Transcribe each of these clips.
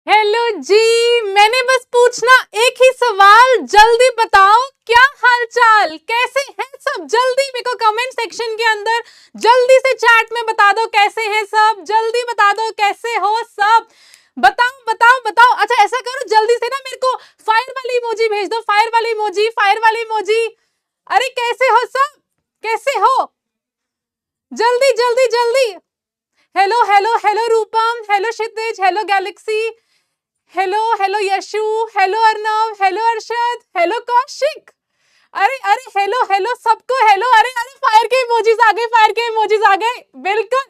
Hello जी, मैंने बस पूछना एक ही सवाल, जल्दी बताओ क्या हालचाल, कैसे हैं सब। जल्दी मेरे को कमेंट सेक्शन के अंदर जल्दी से चैट में बता दो कैसे हैं सब, जल्दी बता दो कैसे हो सब। बताओ बताओ बताओ। अच्छा ऐसा करो, जल्दी से ना मेरे को फायर वाली इमोजी भेज दो, फायर वाली इमोजी, फायर वाली इमोजी। अरे कैसे हो सब, कैसे हो, जल्दी जल्दी जल्दी। Hello hello hello Rupam, hello Kshitij, hello Galaxy, hello hello Yashu, hello Arnav, hello Arshad, hello Kaushik. अरे अरे हेलो हेलो सबको हेलो। अरे अरे फायर के इमोजीज आ गए, फायर के इमोजीज आ गए। बिल्कुल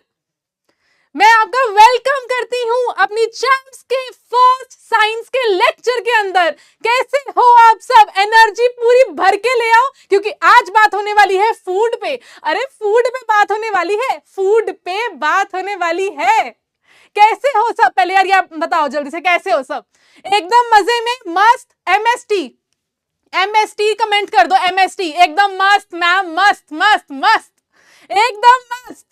मैं आपका वेलकम करती हूँ अपनी चैम्प्स के फर्स्ट साइंस के लेक्चर के अंदर। कैसे हो आप सब, एनर्जी पूरी भर के ले आओ क्योंकि आज बात होने वाली है फूड पे। अरे फूड पे बात होने वाली है, फूड पे बात होने वाली है। कैसे हो सब, पहले यार ये बताओ जल्दी से कैसे हो सब। एकदम मजे में, मस्त। एमएसटी, एमएसटी कमेंट कर दो, एमएसटी एकदम मस्त मैम, मस्त मस्त मस्त, एकदम मस्त।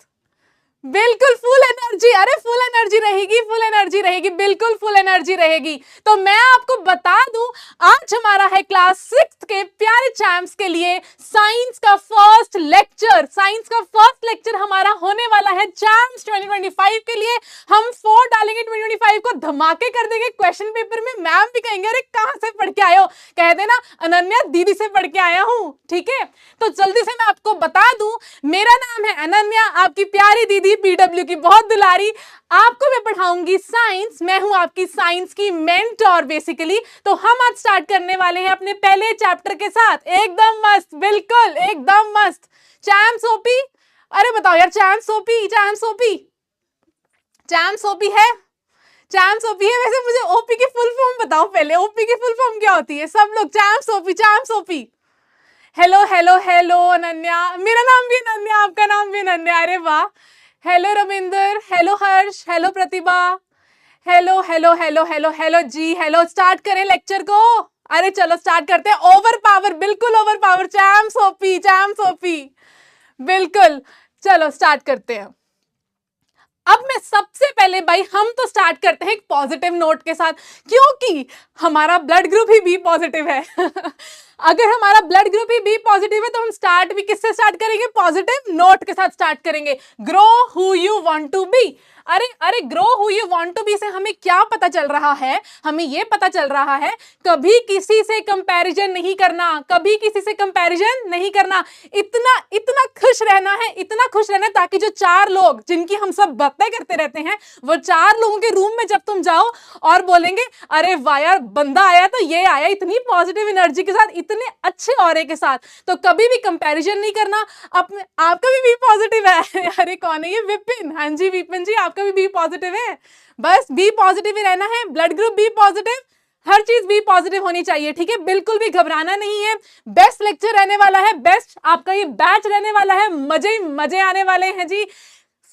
बिल्कुल फुल एनर्जी, अरे फुल एनर्जी रहेगी, फुल एनर्जी रहेगी, बिल्कुल फुल एनर्जी रहेगी। तो मैं आपको बता दूं, आज हमारा है क्लास 6 के प्यारे चैम्प्स के लिए साइंस का फर्स्ट लेक्चर। साइंस का फर्स्ट लेक्चर हमारा होने वाला है चैम्प्स 2025 के लिए। हम 4 डालेंगे 2025 को, धमाके कर देंगे क्वेश्चन पेपर में। मैम भी कहेंगे अरे कहां से पढ़ के आए हो, कह देना अनन्या दीदी से पढ़ के आया हूं, ठीक है। तो जल्दी से मैं आपको बता दूं, मेरा नाम है अनन्या, आपकी प्यारी दीदी, पीडब्ल्यू की बहुत दुलारी। आपको मैं पढ़ाऊंगी साइंस, मैं हूं आपकी साइंस की मेंटोर बेसिकली। तो हम आज स्टार्ट करने वाले हैं अपने पहले चैप्टर के साथ। एकदम मस्त, बिल्कुल एकदम मस्त। चैम्प्स ओपी, अरे बताओ यार, champs OP, champs OP, champs OP है, चैम्प्स ओपी है। वैसे मुझे ओपी की फुल फॉर्म बताओ पहले, ओपी की फुल फॉर्म क्या होती है सब लोग। Champs OP, champs OP. Hello hello hello Ananya, मेरा नाम भी अनन्या, आपका नाम भी अनन्या, अरे वाह। Hello Ravinder, hello Harsh, hello Pratibha, hello hello hello hello hello जी, हेलो। स्टार्ट करें लेक्चर को, अरे चलो स्टार्ट करते हैं। ओवर पावर, बिल्कुल over power, champs OP, champs OP, बिल्कुल। चलो स्टार्ट करते हैं। अब मैं सबसे पहले भाई, हम तो स्टार्ट करते हैं एक पॉजिटिव नोट के साथ, क्योंकि हमारा ब्लड ग्रुप ही बी पॉजिटिव है। अगर हमारा ब्लड ग्रुप ही बी पॉजिटिव है तो हम स्टार्ट भी किससे स्टार्ट करेंगे, पॉजिटिव नोट के साथ स्टार्ट करेंगे। Grow who you want to be. अरे अरे grow who you want to be से हमें क्या पता चल रहा है, हमें यह पता चल रहा है कभी किसी से कंपैरिजन नहीं करना, कभी किसी से कंपैरिजन नहीं करना। इतना इतना खुश रहना है, इतना खुश रहना है ताकि जो 4 लोग जिनकी हम सब बातें करते रहते हैं, वो 4 लोगों के रूम में जब तुम जाओ और बोलेंगे अरे वाह यार बंदा आया तो ये आया इतनी पॉजिटिव एनर्जी के साथ, इतने अच्छे ऑरे के साथ, तो कभी भी कंपैरिजन नहीं करना। अपने आपका भी पॉजिटिव है। अरे कौन है ये, विपिन, हाँ जी विपिन जी, आपका भी बी पॉजिटिव है। बस बी पॉजिटिव ही रहना है, ब्लड ग्रुप बी पॉजिटिव, हर चीज बी पॉजिटिव होनी चाहिए, ठीक है। बिल्कुल भी घबराना नहीं है। बेस्ट लेक्चर रहने वाला है, बेस्ट आपका ये बैच रहने वाला है, मजे ही मजे आने वाले हैं जी।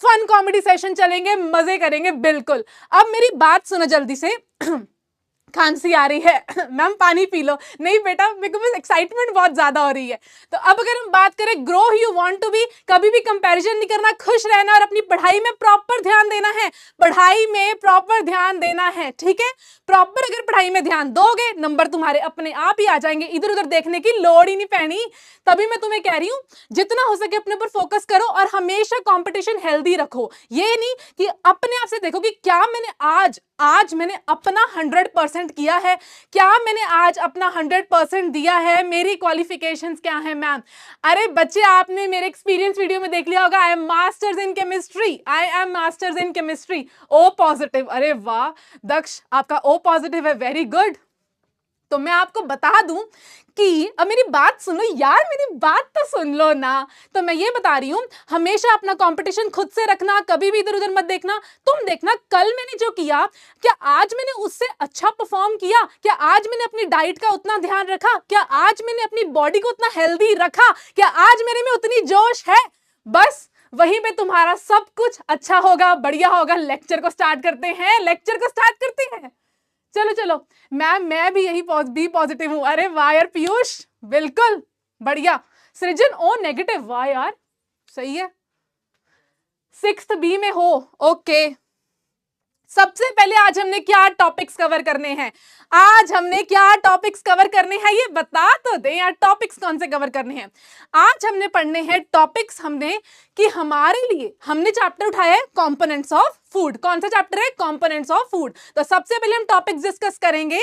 फन कॉमेडी सेशन चलेंगे, मजे करेंगे, बिल्कुल। अब मेरी बात सुनो जल्दी से। खांसी आ रही है, मैम पानी पी लो। नहीं बेटा, मेरे को बस एक्साइटमेंट बहुत ज्यादा हो रही है। तो अब अगर हम बात करें grow you want to be, कभी भी कंपैरिजन नहीं करना, खुश रहना और अपनी पढ़ाई में प्रॉपर ध्यान देना है, पढ़ाई में प्रॉपर ध्यान देना है, ठीक है। प्रॉपर अगर पढ़ाई में ध्यान दोगे, नंबर तुम्हारे अपने आप ही आ जाएंगे, इधर उधर देखने की लोड़ ही नहीं पैनी। तभी मैं तुम्हें कह रही हूं, जितना हो सके अपने ऊपर फोकस करो और हमेशा कंपटीशन हेल्दी रखो। ये नहीं कि अपने आप से देखो कि क्या मैंने आज मैंने अपना 100% किया है, क्या मैंने आज अपना 100% दिया है, मेरी क्वालिफिकेशंस क्या है मैम। अरे बच्चे, आपने मेरे एक्सपीरियंस वीडियो में देख लिया होगा, I am masters in chemistry, I am masters in chemistry, O positive. अरे वाह दक्ष, आपका ओ पॉजिटिव है, वेरी गुड। तो मैं आपको बता दूं कि अब मेरी बात सुनो यार, मेरी बात तो सुन लो ना। तो मैं ये बता रही हूं, हमेशा अपना कंपटीशन खुद से रखना, कभी भी इधर उधर मत देखना। तुम देखना कल मैंने जो किया, क्या आज मैंने उससे अच्छा परफॉर्म किया, क्या आज मैंने अपनी डाइट का उतना ध्यान रखा, क्या आज मैंने अपनी बॉडी को उतना हेल्दी रखा, क्या आज मेरे में उतनी जोश है। बस वहीं पे तुम्हारा सब कुछ अच्छा होगा, बढ़िया होगा। लेक्चर को स्टार्ट करते हैं, लेक्चर को स्टार्ट करते हैं। चलो चलो मैम, मैं भी यही बी पॉजिटिव हूं। अरे वाह यार पीयूष, बिल्कुल बढ़िया। सृजन ओ नेगेटिव, वाह यार सही है। 6th बी में हो, ओके। सबसे पहले आज हमने क्या टॉपिक्स कवर करने हैं, आज हमने क्या टॉपिक्स कवर करने हैं ये बता तो दे यार, टॉपिक्स कौन से कवर करने हैं। आज हमने पढ़ने हैं टॉपिक्स, हमने कि हमारे लिए हमने चैप्टर उठाया है कंपोनेंट्स ऑफ फूड। कौन सा चैप्टर है? Components of food. तो सबसे पहले हम टॉपिक्स डिस्कस करेंगे,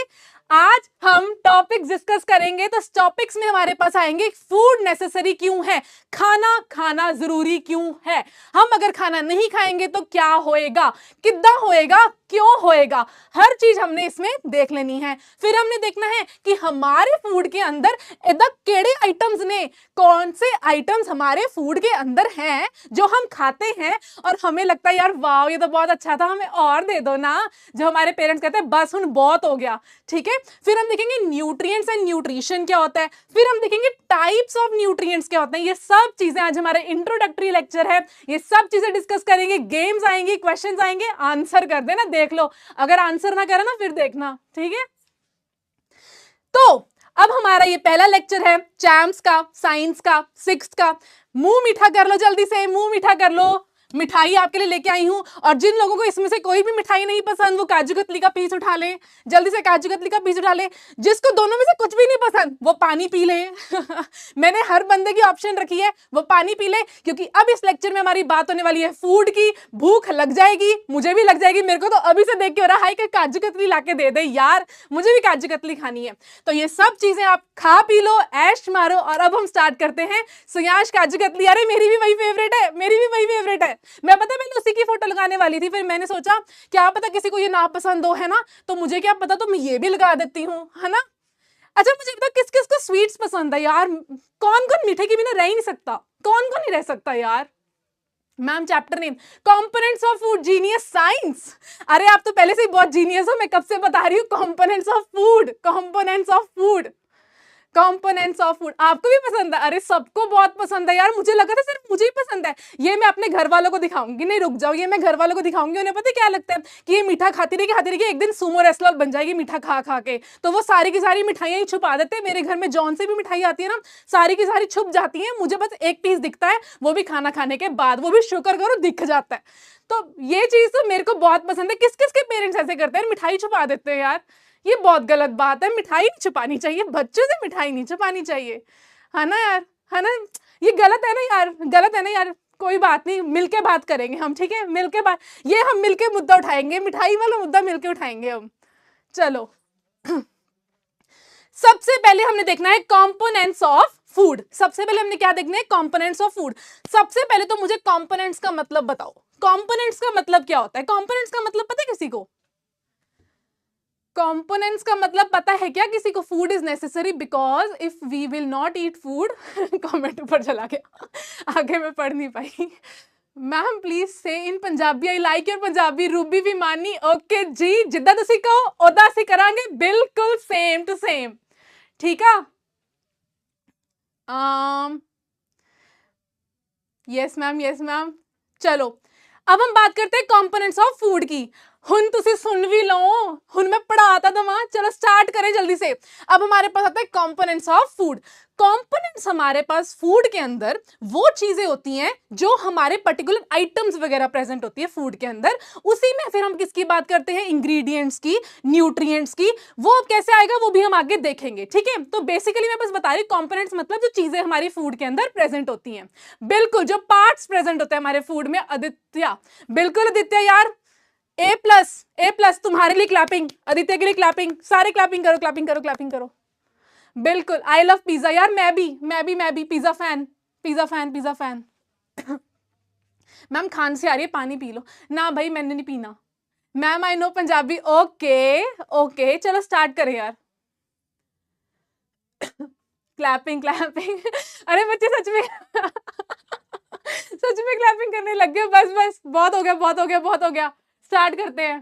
आज हम टॉपिक्स डिस्कस करेंगे। तो टॉपिक्स में हमारे पास आएंगे फूड नेसेसरी क्यों है, खाना खाना जरूरी क्यों है, हम अगर खाना नहीं खाएंगे तो क्या होएगा, कितना होएगा, क्यों होएगा, हर चीज हमने इसमें देख लेनी है। फिर हमने देखना है कि हमारे फूड के अंदर ऐसा केड़े आइटम्स ने, कौन से आइटम्स हमारे फूड के अंदर हैं जो हम खाते हैं और हमें लगता है यार वाह ये तो बहुत अच्छा था, हमें और दे दो ना, जो हमारे पेरेंट्स कहते हैं बस हुन बहुत हो गया, ठीक है। फिर हम देखेंगे न्यूट्रिएंट्स एंड न्यूट्रिशन क्या होता है, फिर हम देखेंगे टाइप्स ऑफ न्यूट्रिएंट्स क्या होते हैं। ये सब चीजें आज हमारा इंट्रोडक्टरी लेक्चर है, ये सब चीजें डिस्कस करेंगे, गेम्स आएंगी, क्वेश्चंस आएंगे, आंसर कर देना, देख लो, अगर आंसर ना करा ना फिर देखना, ठीक है। तो अब हमारा ये पहला लेक्चर है चैम्प्स का, साइंस का, सिक्स्थ का। मुंह मीठा कर लो, जल्दी से मुंह मीठा कर लो, मिठाई आपके लिए लेके आई हूं। और जिन लोगों को इसमें से कोई भी मिठाई नहीं पसंद वो काजू कतली का पीस उठा ले, जल्दी से काजू कतली का पीस उठा ले। जिसको दोनों में से कुछ भी नहीं पसंद वो पानी पी ले मैंने हर बंदे की ऑप्शन रखी है, वो पानी पी ले, क्योंकि अब इस लेक्चर में हमारी बात होने वाली है फूड की। भूख लग जाएगी, मुझे भी लग जाएगी, मेरे को तो अभी से देख के हो रहा है कि काजू कतली लाके दे दे यार, मुझे भी काजू कतली खानी है। तो ये सब चीजें आप खा पी लो, ऐश मारो। और अब हम स्टार्ट करते हैं। सुयांश काजू कतली, अरे मेरी भी वही फेवरेट है, मेरी भी वही फेवरेट है। मैं पता मैंने उसी की फोटो लगाने वाली थी, फिर मैंने सोचा क्या पता किसी को ये ना पसंद हो, है ना, तो मुझे क्या पता, तो मैं ये भी लगा देती हूँ, है ना। अच्छा मुझे पता किस किस को स्वीट्स पसंद है यार, कौन कौन मीठे के बिना रह ही नहीं सकता, कौन कौन नहीं रह सकता यार। Ma'am chapter name components of food, genius science. अरे आप तो पहले से ही बहुत जीनियस हो, मैं कब से बता रही हूँ components of food, components of food, components of food. आपको भी पसंद है? अरे सबको बहुत पसंद है यार, मुझे लगा था सिर्फ मुझे ही पसंद है। ये मैं अपने घर वालों को दिखाऊंगी, नहीं रुक जाओ, ये मैं घर वालों को दिखाऊंगी, उन्हें पता क्या लगता है कि ये मीठा खाती रहेगी, एक दिन सुमो रेसलर बन जाएगी मीठा खा खा के। तो वो सारी की सारी मिठाइयां ही छुपा देते हैं। मेरे घर में जौन से भी मिठाई आती है ना, सारी की सारी छुप जाती है, मुझे बस एक पीस दिखता है, वो भी खाना खाने के बाद, वो भी शुक्र करो दिख जाता है। तो ये चीज तो मेरे को बहुत पसंद है। किस किस के पेरेंट्स ऐसे करते हैं, मिठाई छुपा देते हैं यार, ये बहुत गलत बात है। मिठाई नहीं छुपानी चाहिए, बच्चों से मिठाई नहीं छुपानी चाहिए, है ना यार, है ना, ये गलत है ना यार, गलत है ना यार। कोई बात नहीं, मिलके बात करेंगे हम, ठीक है, मिलके बात, ये हम मिलके मुद्दा उठाएंगे, मिठाई वाला मुद्दा मिलके उठाएंगे हम। चलो सबसे पहले हमने देखना है कंपोनेंट्स ऑफ फूड। सबसे पहले हमने क्या देखना है? Components of food. सबसे पहले तो मुझे कंपोनेंट्स का मतलब बताओ, कंपोनेंट्स का मतलब क्या होता है? कंपोनेंट्स का मतलब पता है किसी को? कंपोनेंट्स का मतलब पता है क्या किसी को? Food is necessary because if we will not eat food comment ऊपर चला गया, आगे मैं पढ़ नहीं पाई। Ma'am please say in Punjabi, I like your Punjabi, Ruby भी मानी। ओके जी, जिद्दां तुसी कहो ओदा असीं करांगे, बिल्कुल सेम टू सेम, ठीक है। Yes ma'am, yes ma'am. चलो अब हम बात करते हैं कंपोनेंट्स ऑफ फूड की। हुन तुसी सुन भी लो, हुन मैं पढ़ाता था। चलो स्टार्ट करें जल्दी से। अब हमारे पास आता है कंपोनेंट्स ऑफ फूड। कंपोनेंट्स हमारे पास फूड के अंदर वो चीजें होती हैं जो हमारे पर्टिकुलर आइटम्स वगैरह प्रेजेंट होती है फूड के अंदर। उसी में फिर हम किसकी बात करते हैं? इंग्रेडिएंट्स की, न्यूट्रिएंट्स की। वो अब कैसे आएगा वो भी हम आगे देखेंगे, ठीक है। तो बेसिकली मैं बस बता रही हूँ कंपोनेंट्स मतलब जो चीजें हमारी फूड के अंदर प्रेजेंट होती हैं, बिल्कुल जो पार्ट्स प्रेजेंट होते हैं हमारे फूड में। आदित्य, बिल्कुल आदित्य यार, ए प्लस तुम्हारे लिए क्लैपिंग, आदित्य के लिए क्लैपिंग, सारे क्लैपिंग करो, क्लैपिंग करो, क्लैपिंग करो। बिल्कुल, आई लव पिज्जा यार, मैं भी pizza fan, pizza fan, pizza fan. Ma'am Khan से आ रही है, पानी पी लो ना भाई, मैंने नहीं पीना। Ma'am I know Punjabi, okay okay, चलो स्टार्ट करें यार। क्लैपिंग क्लैपिंग, अरे बच्चे सच में सच में क्लैपिंग करने लग गए। बस बस बहुत हो गया, बहुत हो गया, बहुत हो गया। स्टार्ट करते हैं,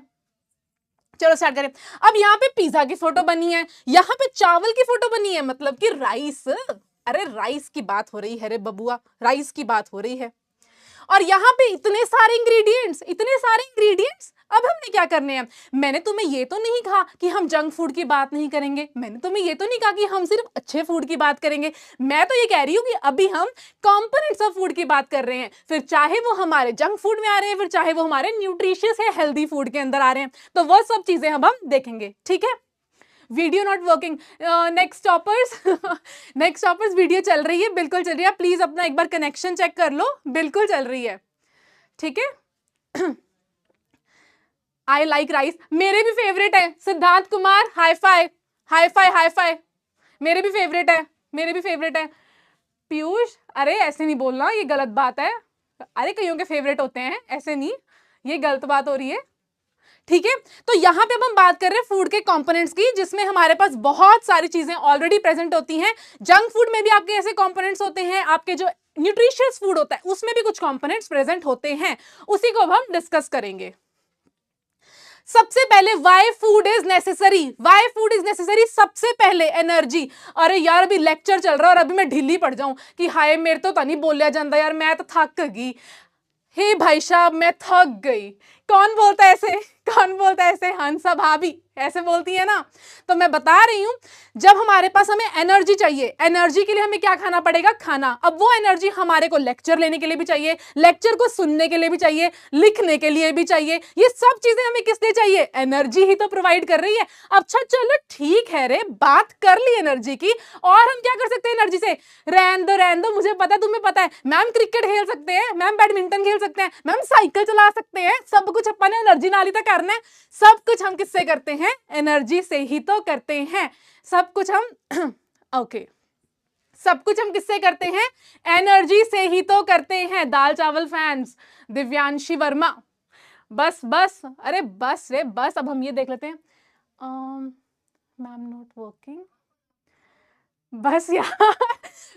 चलो स्टार्ट करें। अब यहाँ पे पिज्जा की फोटो बनी है, यहाँ पे चावल की फोटो बनी है, मतलब कि राइस। अरे राइस की बात हो रही है रे बबुआ, राइस की बात हो रही है। और यहाँ पे इतने सारे इंग्रेडिएंट्स। अब हमने क्या करने हैं? मैंने तुम्हें ये तो नहीं कहा कि हम जंक फूड की बात नहीं करेंगे, मैंने तुम्हें ये तो नहीं कहा कि हम सिर्फ अच्छे फूड की बात करेंगे, मैं तो ये कह रही हूँ कि अभी हम कंपोनेंट्स ऑफ फूड की बात कर रहे हैं, फिर चाहे वो हमारे जंक फूड में आ रहे हैं, फिर चाहे वो हमारे न्यूट्रिशियस है हेल्दी फूड के अंदर आ रहे हैं, तो वो सब चीजें हम देखेंगे। ठीक है, video not working. Next toppers video चल रही है, बिल्कुल चल रही है, प्लीज अपना एक बार कनेक्शन चेक कर लो, बिल्कुल चल रही है। ठीक है, आई लाइक राइस, मेरे भी फेवरेट है। सिद्धार्थ कुमार, हाई फाई, मेरे भी फेवरेट है। पीयूष, अरे ऐसे नहीं बोलना, ये गलत बात है। अरे कईयों के फेवरेट होते हैं, ऐसे नहीं, ये गलत बात हो रही है। ठीक है, तो यहां पे अब हम बात कर रहे हैं फूड के कंपोनेंट्स की, जिसमें हमारे पास बहुत सारी चीजें ऑलरेडी प्रेजेंट होती हैं। जंक फूड में भी आपके ऐसे कंपोनेंट्स होते हैं, आपके जो न्यूट्रिशियस फूड होता है उसमें भी कुछ कंपोनेंट्स प्रेजेंट होते हैं, उसी को अब हम डिस्कस करेंगे। सबसे पहले वाई फूड इज नेसेसरी, सबसे पहले एनर्जी। अरे यार अभी लेक्चर चल रहा है और अभी मैं ढीली पड़ जाऊं कि हाय मेरे तो नहीं बोलिया जाता यार, मैं तो थक गई। हे भाई साहब मैं थक गई, कौन बोलता है ऐसे? हंसा भाभी ऐसे बोलती है ना। तो मैं बता रही हूं, जब हमारे पास हमें एनर्जी चाहिए, एनर्जी के लिए हमें क्या खाना पड़ेगा? खाना। अब वो एनर्जी हमारे को लेक्चर लेने के लिए भी चाहिए, लेक्चर को सुनने के लिए भी चाहिए, लिखने के लिए भी चाहिए। ये सब चीजें हमें किस लिए चाहिए? एनर्जी ही तो प्रोवाइड कर रही है। अच्छा चलो ठीक है रे, बात कर ली एनर्जी की, और हम क्या कर सकते हैं एनर्जी से? रहन दो, मुझे पता है, तुम्हें पता है, मैम क्रिकेट खेल सकते हैं, मैम बैडमिंटन खेल सकते हैं, मैम साइकिल चला सकते हैं, सब कुछ अपन एनर्जी नाली तक करना है। सब कुछ हम किससे करते हैं? एनर्जी से ही तो करते हैं। सब कुछ हम ओके सब कुछ हम किससे करते हैं? एनर्जी से ही तो करते हैं। दाल चावल फैंस, दिव्यांशी वर्मा, बस अरे बस रे बस। अब हम ये देख लेते हैं, मैम नॉट वर्किंग, बस यार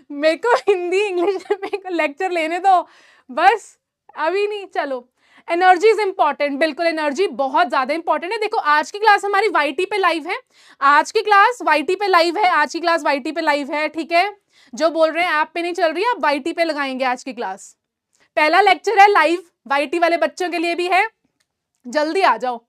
मेरे को हिंदी इंग्लिश में मेरे को लेक्चर लेने दो, बस अभी नहीं। चलो, एनर्जी इज इंपॉर्टेंट, बिल्कुल एनर्जी बहुत ज्यादा इंपॉर्टेंट है। देखो आज की क्लास हमारी वाईटी पे लाइव है, आज की क्लास वाईटी पे लाइव है। ठीक है, जो बोल रहे हैं ऐप पे नहीं चल रही है, आप वाईटी पे लगाएंगे आज की क्लास। पहला लेक्चर है लाइव, वाईटी वाले बच्चों के लिए भी है, जल्दी आ जाओ।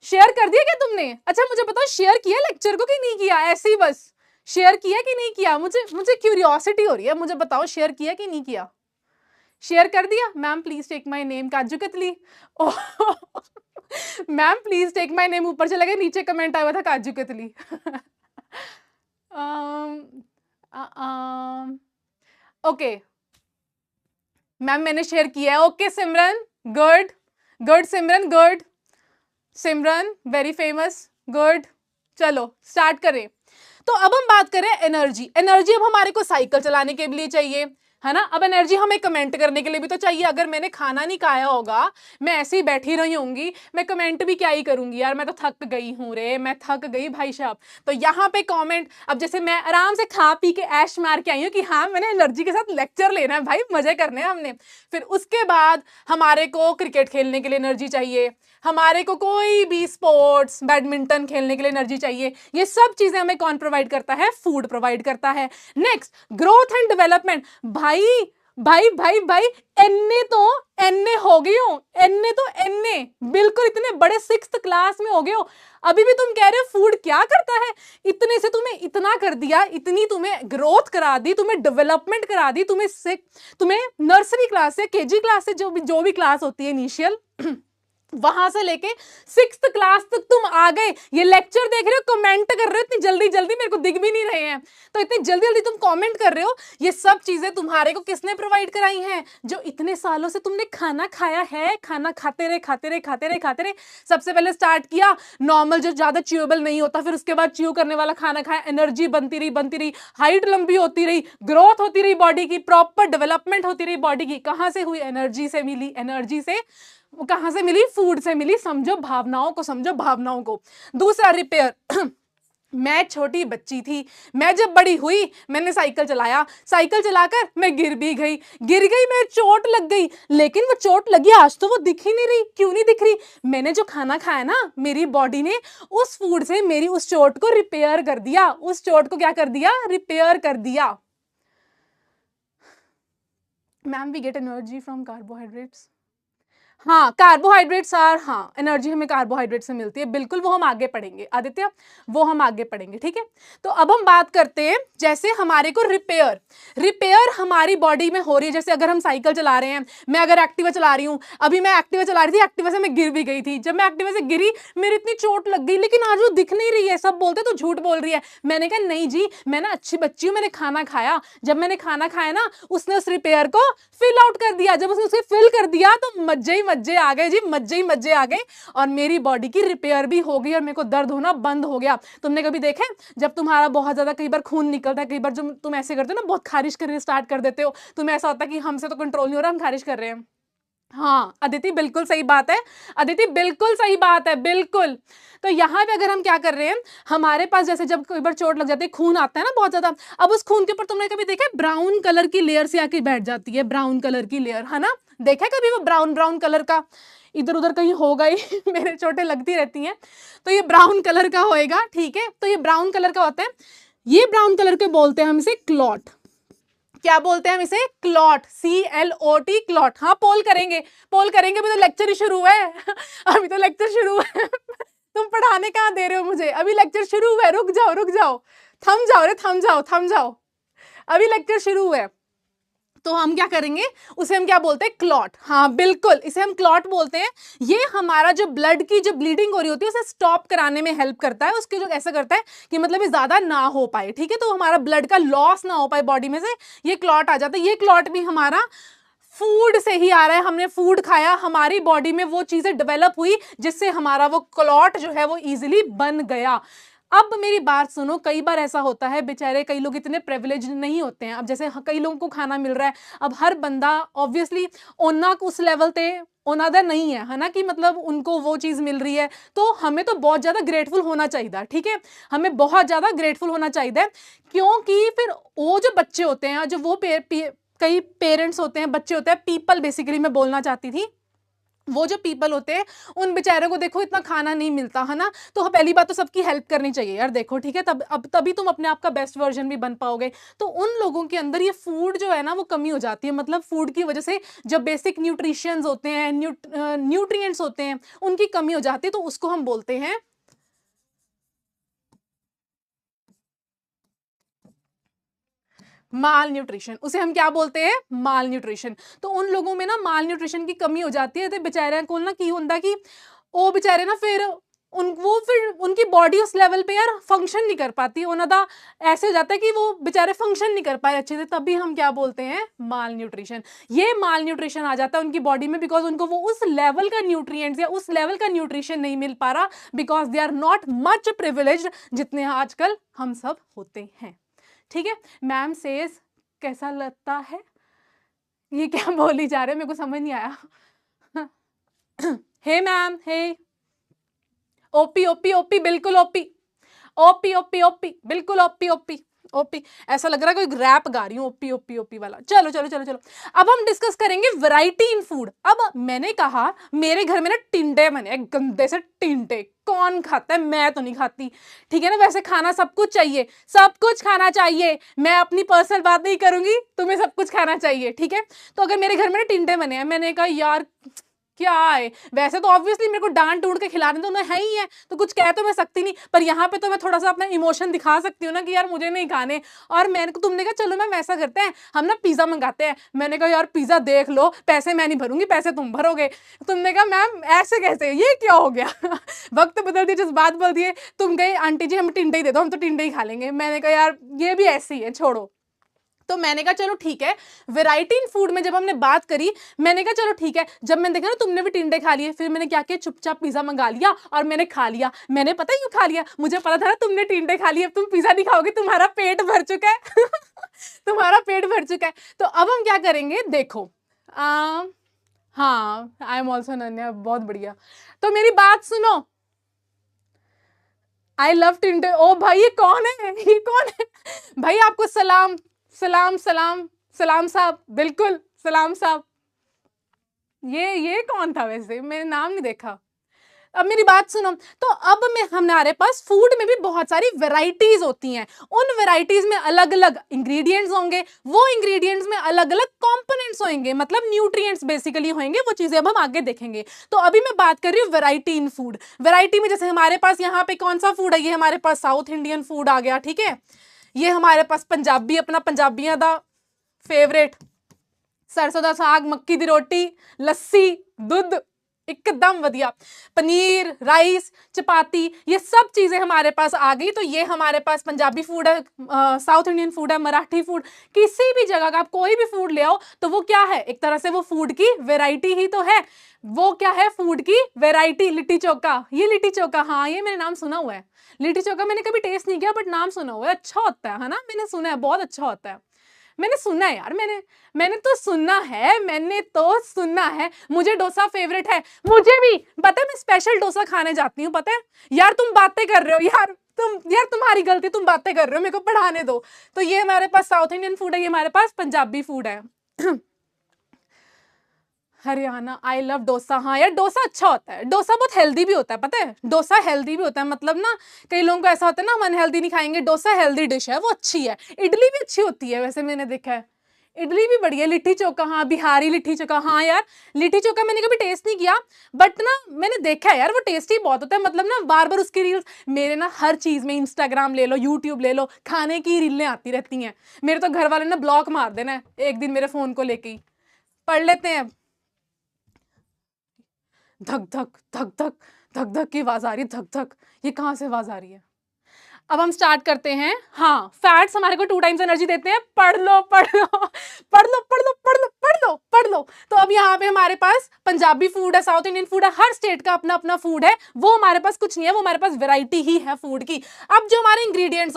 शेयर कर दिया क्या तुमने? अच्छा मुझे बताओ, शेयर किया लेक्चर को कि नहीं किया? ऐसे ही बस शेयर किया कि नहीं किया? मुझे क्यूरियोसिटी हो रही है, मुझे बताओ शेयर किया कि नहीं किया? शेयर कर दिया? Ma'am please take my name, kaju katli. Ma'am please take my name, ऊपर चला गया, नीचे कमेंट आया हुआ था काजू कतली। ओके मैम मैंने शेयर किया है। Okay Simran, good Simran very famous, good. चलो स्टार्ट करें। तो अब हम बात करें एनर्जी। अब हमारे को साइकिल चलाने के लिए चाहिए, है ना। अब एनर्जी हमें कमेंट करने के लिए भी तो चाहिए। अगर मैंने खाना नहीं खाया होगा, मैं ऐसे ही बैठी रही होंगी, मैं कमेंट भी क्या ही करूंगी यार, मैं तो थक गई हूँ रे, मैं थक गई भाई साहब। तो यहाँ पे कमेंट, अब जैसे मैं आराम से खा पी के ऐश मार के आई हूँ कि हाँ मैंने एनर्जी के साथ लेक्चर लेना है भाई, मजे करने हैं हमने। फिर उसके बाद हमारे को क्रिकेट खेलने के लिए एनर्जी चाहिए, हमारे को कोई भी स्पोर्ट्स बैडमिंटन खेलने के लिए एनर्जी चाहिए। ये सब चीजें हमें कौन प्रोवाइड करता है? फूड प्रोवाइड करता है। Next, growth and development. भाई एन्ने हो गए हो, एन्ने बिल्कुल इतने बड़े 6th क्लास में हो गए हो, अभी भी तुम कह रहे हो फूड क्या करता है? इतने से तुम्हें इतना कर दिया, इतनी तुम्हें ग्रोथ करा दी, तुम्हें डेवलपमेंट करा दी, तुम्हें नर्सरी क्लास से केजी क्लास से जो भी क्लास होती है इनिशियल, वहां से लेके 6th क्लास तक तुम आ गए। ये लेक्चर देख रहे हो, कमेंट कर रहे हो इतनी जल्दी मेरे को दिख भी नहीं रहे हैं, तो इतनी जल्दी तुम कमेंट कर रहे हो। ये सब चीजें तुम्हारे को किसने प्रोवाइड कराई हैं? जो इतने सालों से तुमने खाना खाया है, खाना खाते रहे। सबसे पहले स्टार्ट किया नॉर्मल, जो ज्यादा च्यूएबल नहीं होता, फिर उसके बाद च्यू करने वाला खाना खाया, एनर्जी बनती रही, हाइट लंबी होती रही, ग्रोथ होती रही बॉडी की, प्रॉपर डेवलपमेंट होती रही बॉडी की। कहां से हुई? एनर्जी से मिली। एनर्जी से कहां से मिली? फूड से मिली। समझो भावनाओं को। दूसरा, रिपेयर। मैं छोटी बच्ची थी, मैं जब बड़ी हुई मैंने साइकिल चलाया, साइकिल चलाकर मैं गिर गई, मैं चोट लग गई, लेकिन वो चोट लगी आज तो वो दिख ही नहीं रही। क्यों नहीं दिख रही? मैंने जो खाना खाया ना, मेरी बॉडी ने उस फूड से मेरी उस चोट को रिपेयर कर दिया। उस चोट को क्या कर दिया? रिपेयर कर दिया। Ma'am we get energy from carbohydrates. हाँ, कार्बोहाइड्रेट्स आर, हाँ, एनर्जी हमें कार्बोहाइड्रेट से मिलती है, बिल्कुल, वो हम आगे पढ़ेंगे आदित्य, वो हम आगे पढ़ेंगे, ठीक है। तो अब हम बात करते हैं जैसे हमारे को रिपेयर हमारी बॉडी में हो रही है। जैसे अगर हम साइकिल चला रहे हैं, मैं अगर एक्टिवा चला रही हूँ, अभी मैं एक्टिवा चला रही थी, एक्टिवा से मैं गिर भी गई थी। जब मैं एक्टिवा से गिरी, मेरी इतनी चोट लग गई, लेकिन आज वो दिख नहीं रही है, सब बोलते तो झूठ बोल रही है। मैंने कहा नहीं जी, मैं ना अच्छी बच्ची हूँ, मैंने खाना खाया। जब मैंने खाना खाया ना, उसने उस रिपेयर को फिल आउट कर दिया। जब उसने उसे फिल कर दिया तो मज्जे आ गए जी, मज्जे आ गए, और मेरी बॉडी की रिपेयर भी हो गई और मेरे को दर्द होना बंद हो गया। तुमने कभी देखे जब तुम्हारा बहुत ज्यादा कई बार खून निकलता है, कई बार जो तुम ऐसे करते हो ना, बहुत खारिश करने स्टार्ट कर देते हो, तुम्हें ऐसा होता है कि हमसे तो कंट्रोल नहीं हो रहा, हम खारिश कर रहे हैं। हाँ अदिति, बिल्कुल सही बात है, अदिति बिल्कुल सही बात है, बिल्कुल। तो यहाँ पे अगर हम क्या कर रहे हैं, हमारे पास जैसे जब कई बार चोट लग जाती है, खून आता है ना बहुत ज्यादा, अब उस खून के ऊपर तुमने कभी देखा है ब्राउन कलर की लेयर से आके बैठ जाती है, ब्राउन कलर की लेयर, है ना, देखा है कभी वो ब्राउन कलर का, इधर उधर कहीं होगा ही मेरे चोटें लगती रहती हैं, तो ये ब्राउन कलर का होएगा, ठीक है। तो ये ब्राउन कलर का होता है, ये ब्राउन कलर के बोलते हैं हम इसे क्लॉट। क्या बोलते हैं हम इसे? Clot, CLOT, clot. हाँ, पोल करेंगे, अभी तो लेक्चर ही शुरू है अभी तो लेक्चर शुरू है तुम पढ़ाने कहाँ दे रहे हो मुझे, अभी लेक्चर शुरू है, रुक जाओ, थम जाओ, अभी लेक्चर शुरू है। तो हम क्या करेंगे, उसे हम क्या बोलते हैं? क्लॉट। हाँ बिल्कुल, इसे हम क्लॉट बोलते हैं। ये हमारा जो ब्लड की जो ब्लीडिंग हो रही होती है उसे स्टॉप कराने में हेल्प करता है, उसके जो ऐसा करता है कि मतलब ये ज्यादा ना हो पाए, ठीक है, तो हमारा ब्लड का लॉस ना हो पाए बॉडी में से, ये क्लॉट आ जाता है। ये क्लॉट भी हमारा फूड से ही आ रहा है, हमने फूड खाया, हमारी बॉडी में वो चीजें डेवलप हुई जिससे हमारा वो क्लॉट जो है वो इजीली बन गया। अब मेरी बात सुनो, कई बार ऐसा होता है, बेचारे कई लोग इतने प्रिविलेज नहीं होते हैं। अब जैसे कई लोगों को खाना मिल रहा है, अब हर बंदा ऑब्वियसली ओना उस लेवल पे ओनादा नहीं है ना, कि मतलब उनको वो चीज मिल रही है, तो हमें तो बहुत ज्यादा ग्रेटफुल होना चाहिए, ठीक है, हमें बहुत ज्यादा ग्रेटफुल होना चाहिए, क्योंकि फिर वो जो बच्चे होते हैं, जो वो कई पेरेंट्स होते हैं, बच्चे होते हैं, पीपल बेसिकली मैं बोलना चाहती थी, वो जो पीपल होते हैं उन बेचारों को देखो इतना खाना नहीं मिलता, है ना, तो पहली बात तो सबकी हेल्प करनी चाहिए यार, देखो ठीक है, तभी तुम अपने आप का बेस्ट वर्जन भी बन पाओगे। तो उन लोगों के अंदर ये फूड जो है ना वो कमी हो जाती है, मतलब फूड की वजह से जो बेसिक न्यूट्रिशंस होते हैं, न्यूट्रिएंट्स होते हैं, उनकी कमी हो जाती है, तो उसको हम बोलते हैं माल न्यूट्रिशन। उसे हम क्या बोलते हैं? माल न्यूट्रिशन। तो उन लोगों में ना माल न्यूट्रिशन की कमी हो जाती है, तो बेचारे को ना की होता कि वो बेचारे ना फिर फिर उनकी बॉडी उस लेवल पे यार फंक्शन नहीं कर पाती, उनका ऐसे हो जाता है कि वो बेचारे फंक्शन नहीं कर पाए अच्छे से, तभी हम क्या बोलते हैं? माल न्यूट्रिशन। ये माल न्यूट्रिशन आ जाता है उनकी बॉडी में, बिकॉज उनको वो उस लेवल का न्यूट्रिएंट्स या उस लेवल का न्यूट्रिशन नहीं मिल पा रहा, because they are not much privileged जितने आजकल हम सब होते हैं, ठीक है। मैम सेज कैसा लगता है, ये क्या बोली जा रहे हैं, मेरे को समझ नहीं आया हे मैम, हे ओपी ओपी ओपी, बिल्कुल ओपी ओपी ओपी ओपी, बिल्कुल ओपी ओपी ओपी, ऐसा लग रहा है कोई रैप गा रही हूँ, ओपी ओपी ओपी वाला। चलो चलो चलो चलो, अब हम डिस्कस करेंगे वैरायटी इन फूड। अब मैंने कहा मेरे घर में ना टिंडे बने, गंदे से टिंडे, कौन खाता है? मैं तो नहीं खाती, ठीक है ना। वैसे खाना सब कुछ चाहिए, सब कुछ खाना चाहिए, मैं अपनी पर्सनल बात नहीं करूंगी, तुम्हें सब कुछ खाना चाहिए, ठीक है। तो अगर मेरे घर में ना टिंडे बने हैं, मैंने कहा यार क्या है, वैसे तो ऑब्वियसली मेरे को डांट टूट के खिलाने तो उन्हें है ही है, तो कुछ कह तो मैं सकती नहीं, पर यहाँ पे तो मैं थोड़ा सा अपना इमोशन दिखा सकती हूँ ना कि यार मुझे नहीं खाने। और मैंने तुमने कहा चलो मैम ऐसा करते हैं, हम ना पिज्जा मंगाते हैं। मैंने कहा यार पिज्जा देख लो, पैसे मैं नहीं भरूंगी, पैसे तुम भरोगे। तुमने कहा मैम ऐसे कैसे, ये क्या हो गया वक्त बदल दिए, जिस बात बोल दिए, तुम गए आंटी जी हम टिंडे ही दे दो, हम तो टिंडे ही खा लेंगे। मैंने कहा यार ये भी ऐसी है, छोड़ो। तो मैंने कहा चलो ठीक है, वैरायटी इन फूड में जब हमने बात करी, मैंने कहा चलो ठीक है, जब मैंने देखा ना तुमने भी टिंडे खा लिए, फिर मैंने क्या किया, चुपचाप पिज्जा मंगा लिया और मैंने खा लिया। मैंने पता क्यों खा लिया, मुझे पता था ना तुमने टिंडे खा लिए, अब तुम पिज्जा नहीं खाओगे, तुम्हारा पेट भर चुका है तुम्हारा पेट भर चुका है। तो अब हम क्या करेंगे, देखो हाँ आई एम ऑल्सो नन्या, बहुत बढ़िया। तो मेरी बात सुनो, आई लव टिंडे। ओ भाई ये कौन है, ये कौन है भाई? आपको सलाम सलाम सलाम सलाम साहब, बिल्कुल सलाम साहब। ये कौन था वैसे, मैंने नाम नहीं देखा। अब मेरी बात सुनो, तो अब में हमारे पास फूड में भी बहुत सारी वैरायटीज होती हैं, उन वैरायटीज में अलग अलग इंग्रेडिएंट्स होंगे, वो इंग्रेडिएंट्स में अलग अलग कंपोनेंट्स होंगे, मतलब न्यूट्रिएंट्स बेसिकली होंगे, वो चीजें अब हम आगे देखेंगे। तो अभी मैं बात कर रही हूँ वैरायटी इन फूड। वैरायटी में जैसे हमारे पास यहाँ पे कौन सा फूड है, ये हमारे पास साउथ इंडियन फूड आ गया, ठीक है। ये हमारे पास पंजाबी, अपना पंजाबियों का फेवरेट, सरसों का साग, मक्की दी रोटी, लस्सी, दूध, एकदम बढ़िया, पनीर, राइस, चपाती, ये सब चीजें हमारे पास आ गई। तो ये हमारे पास पंजाबी फूड है, साउथ इंडियन फूड है, मराठी फूड, किसी भी जगह का आप कोई भी फूड ले आओ तो वो क्या है, एक तरह से वो फूड की वैरायटी ही तो है। वो क्या है, फूड की वैरायटी। लिट्टी चोखा, ये लिट्टी चोखा, हाँ ये मैंने नाम सुना हुआ है। लिट्टी चोखा मैंने कभी टेस्ट नहीं किया, बट नाम सुना हुआ है, अच्छा होता है ना, मैंने सुना है बहुत अच्छा होता है। मैंने सुना है यार, मैंने तो सुना है, मैंने तो सुना है। मुझे डोसा फेवरेट है, मुझे भी पता है, मैं स्पेशल डोसा खाने जाती हूँ, पता है यार। तुम बातें कर रहे हो यार, तुम्हारी गलती, तुम बातें कर रहे हो, मेरे को पढ़ाने दो। तो ये हमारे पास साउथ इंडियन फूड है, ये हमारे पास पंजाबी फूड है। Haryana, I love dosa. हाँ यार डोसा अच्छा होता है, डोसा बहुत हेल्दी भी होता है, पता है, डोसा हेल्दी भी होता है। मतलब ना कई लोगों को ऐसा होता है ना, हम अनहेल्दी नहीं खाएंगे, डोसा हेल्दी डिश है, वो अच्छी है। इडली भी अच्छी होती है वैसे, मैंने देखा है, इडली भी बढ़िया। लिट्टी चोखा, हाँ बिहारी लिट्टी चोखा, हाँ यार लिट्टी चोखा मैंने कभी टेस्ट नहीं किया, बट ना मैंने देखा है यार, वो टेस्टी बहुत होता है। मतलब ना बार बार उसकी रील्स, मेरे ना हर चीज में, इंस्टाग्राम ले लो, यूट्यूब ले लो, खाने की रीलें आती रहती हैं। मेरे तो घर वाले ना ब्लॉक मार देना है एक दिन मेरे फोन को लेके ही। पढ़ लेते हैं। धक धक धक धक धक धक की आवाज आ रही है, धक धक, ये कहां से आवाज आ रही है। अब हम स्टार्ट करते हैं। हाँ, फैट्स हमारे को 2 टाइम्स एनर्जी देते हैं। पढ़ लो पढ़ लो पढ़ लो पढ़ लो पढ़ लो पढ़ लो पढ़ लो। तो अब यहाँ पे हमारे पास पंजाबी फूड है, साउथ इंडियन फूड है, हर स्टेट का अपना अपना फूड है। वो हमारे पास कुछ नहीं है, वो हमारे पास वैरायटी ही है फूड की। अब जो हमारे इंग्रेडिएंट्स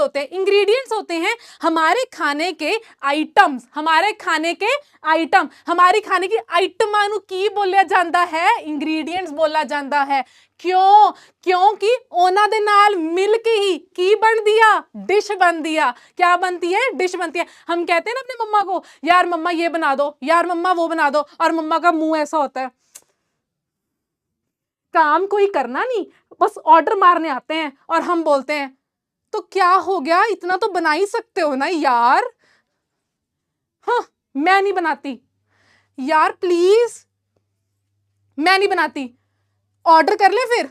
होते हैं हमारे खाने के आइटम्स, हमारे खाने के आइटम, हमारी खाने की आइटमां नूं की बोलिया जाता है, इंग्रेडिएंट्स बोला जाता है। क्यों? क्योंकि ओना दे नाल मिल के ही की बन दिया, डिश बन दिया। क्या बनती है? डिश बनती है। हम कहते हैं ना अपने मम्मा को, यार मम्मा ये बना दो, यार मम्मा वो बना दो, और मम्मा का मुंह ऐसा होता है, काम कोई करना नहीं, बस ऑर्डर मारने आते हैं। और हम बोलते हैं तो क्या हो गया, इतना तो बना ही सकते हो ना यार। हाँ, मैं नहीं बनाती यार, प्लीज मैं नहीं बनाती, ऑर्डर कर ले, फिर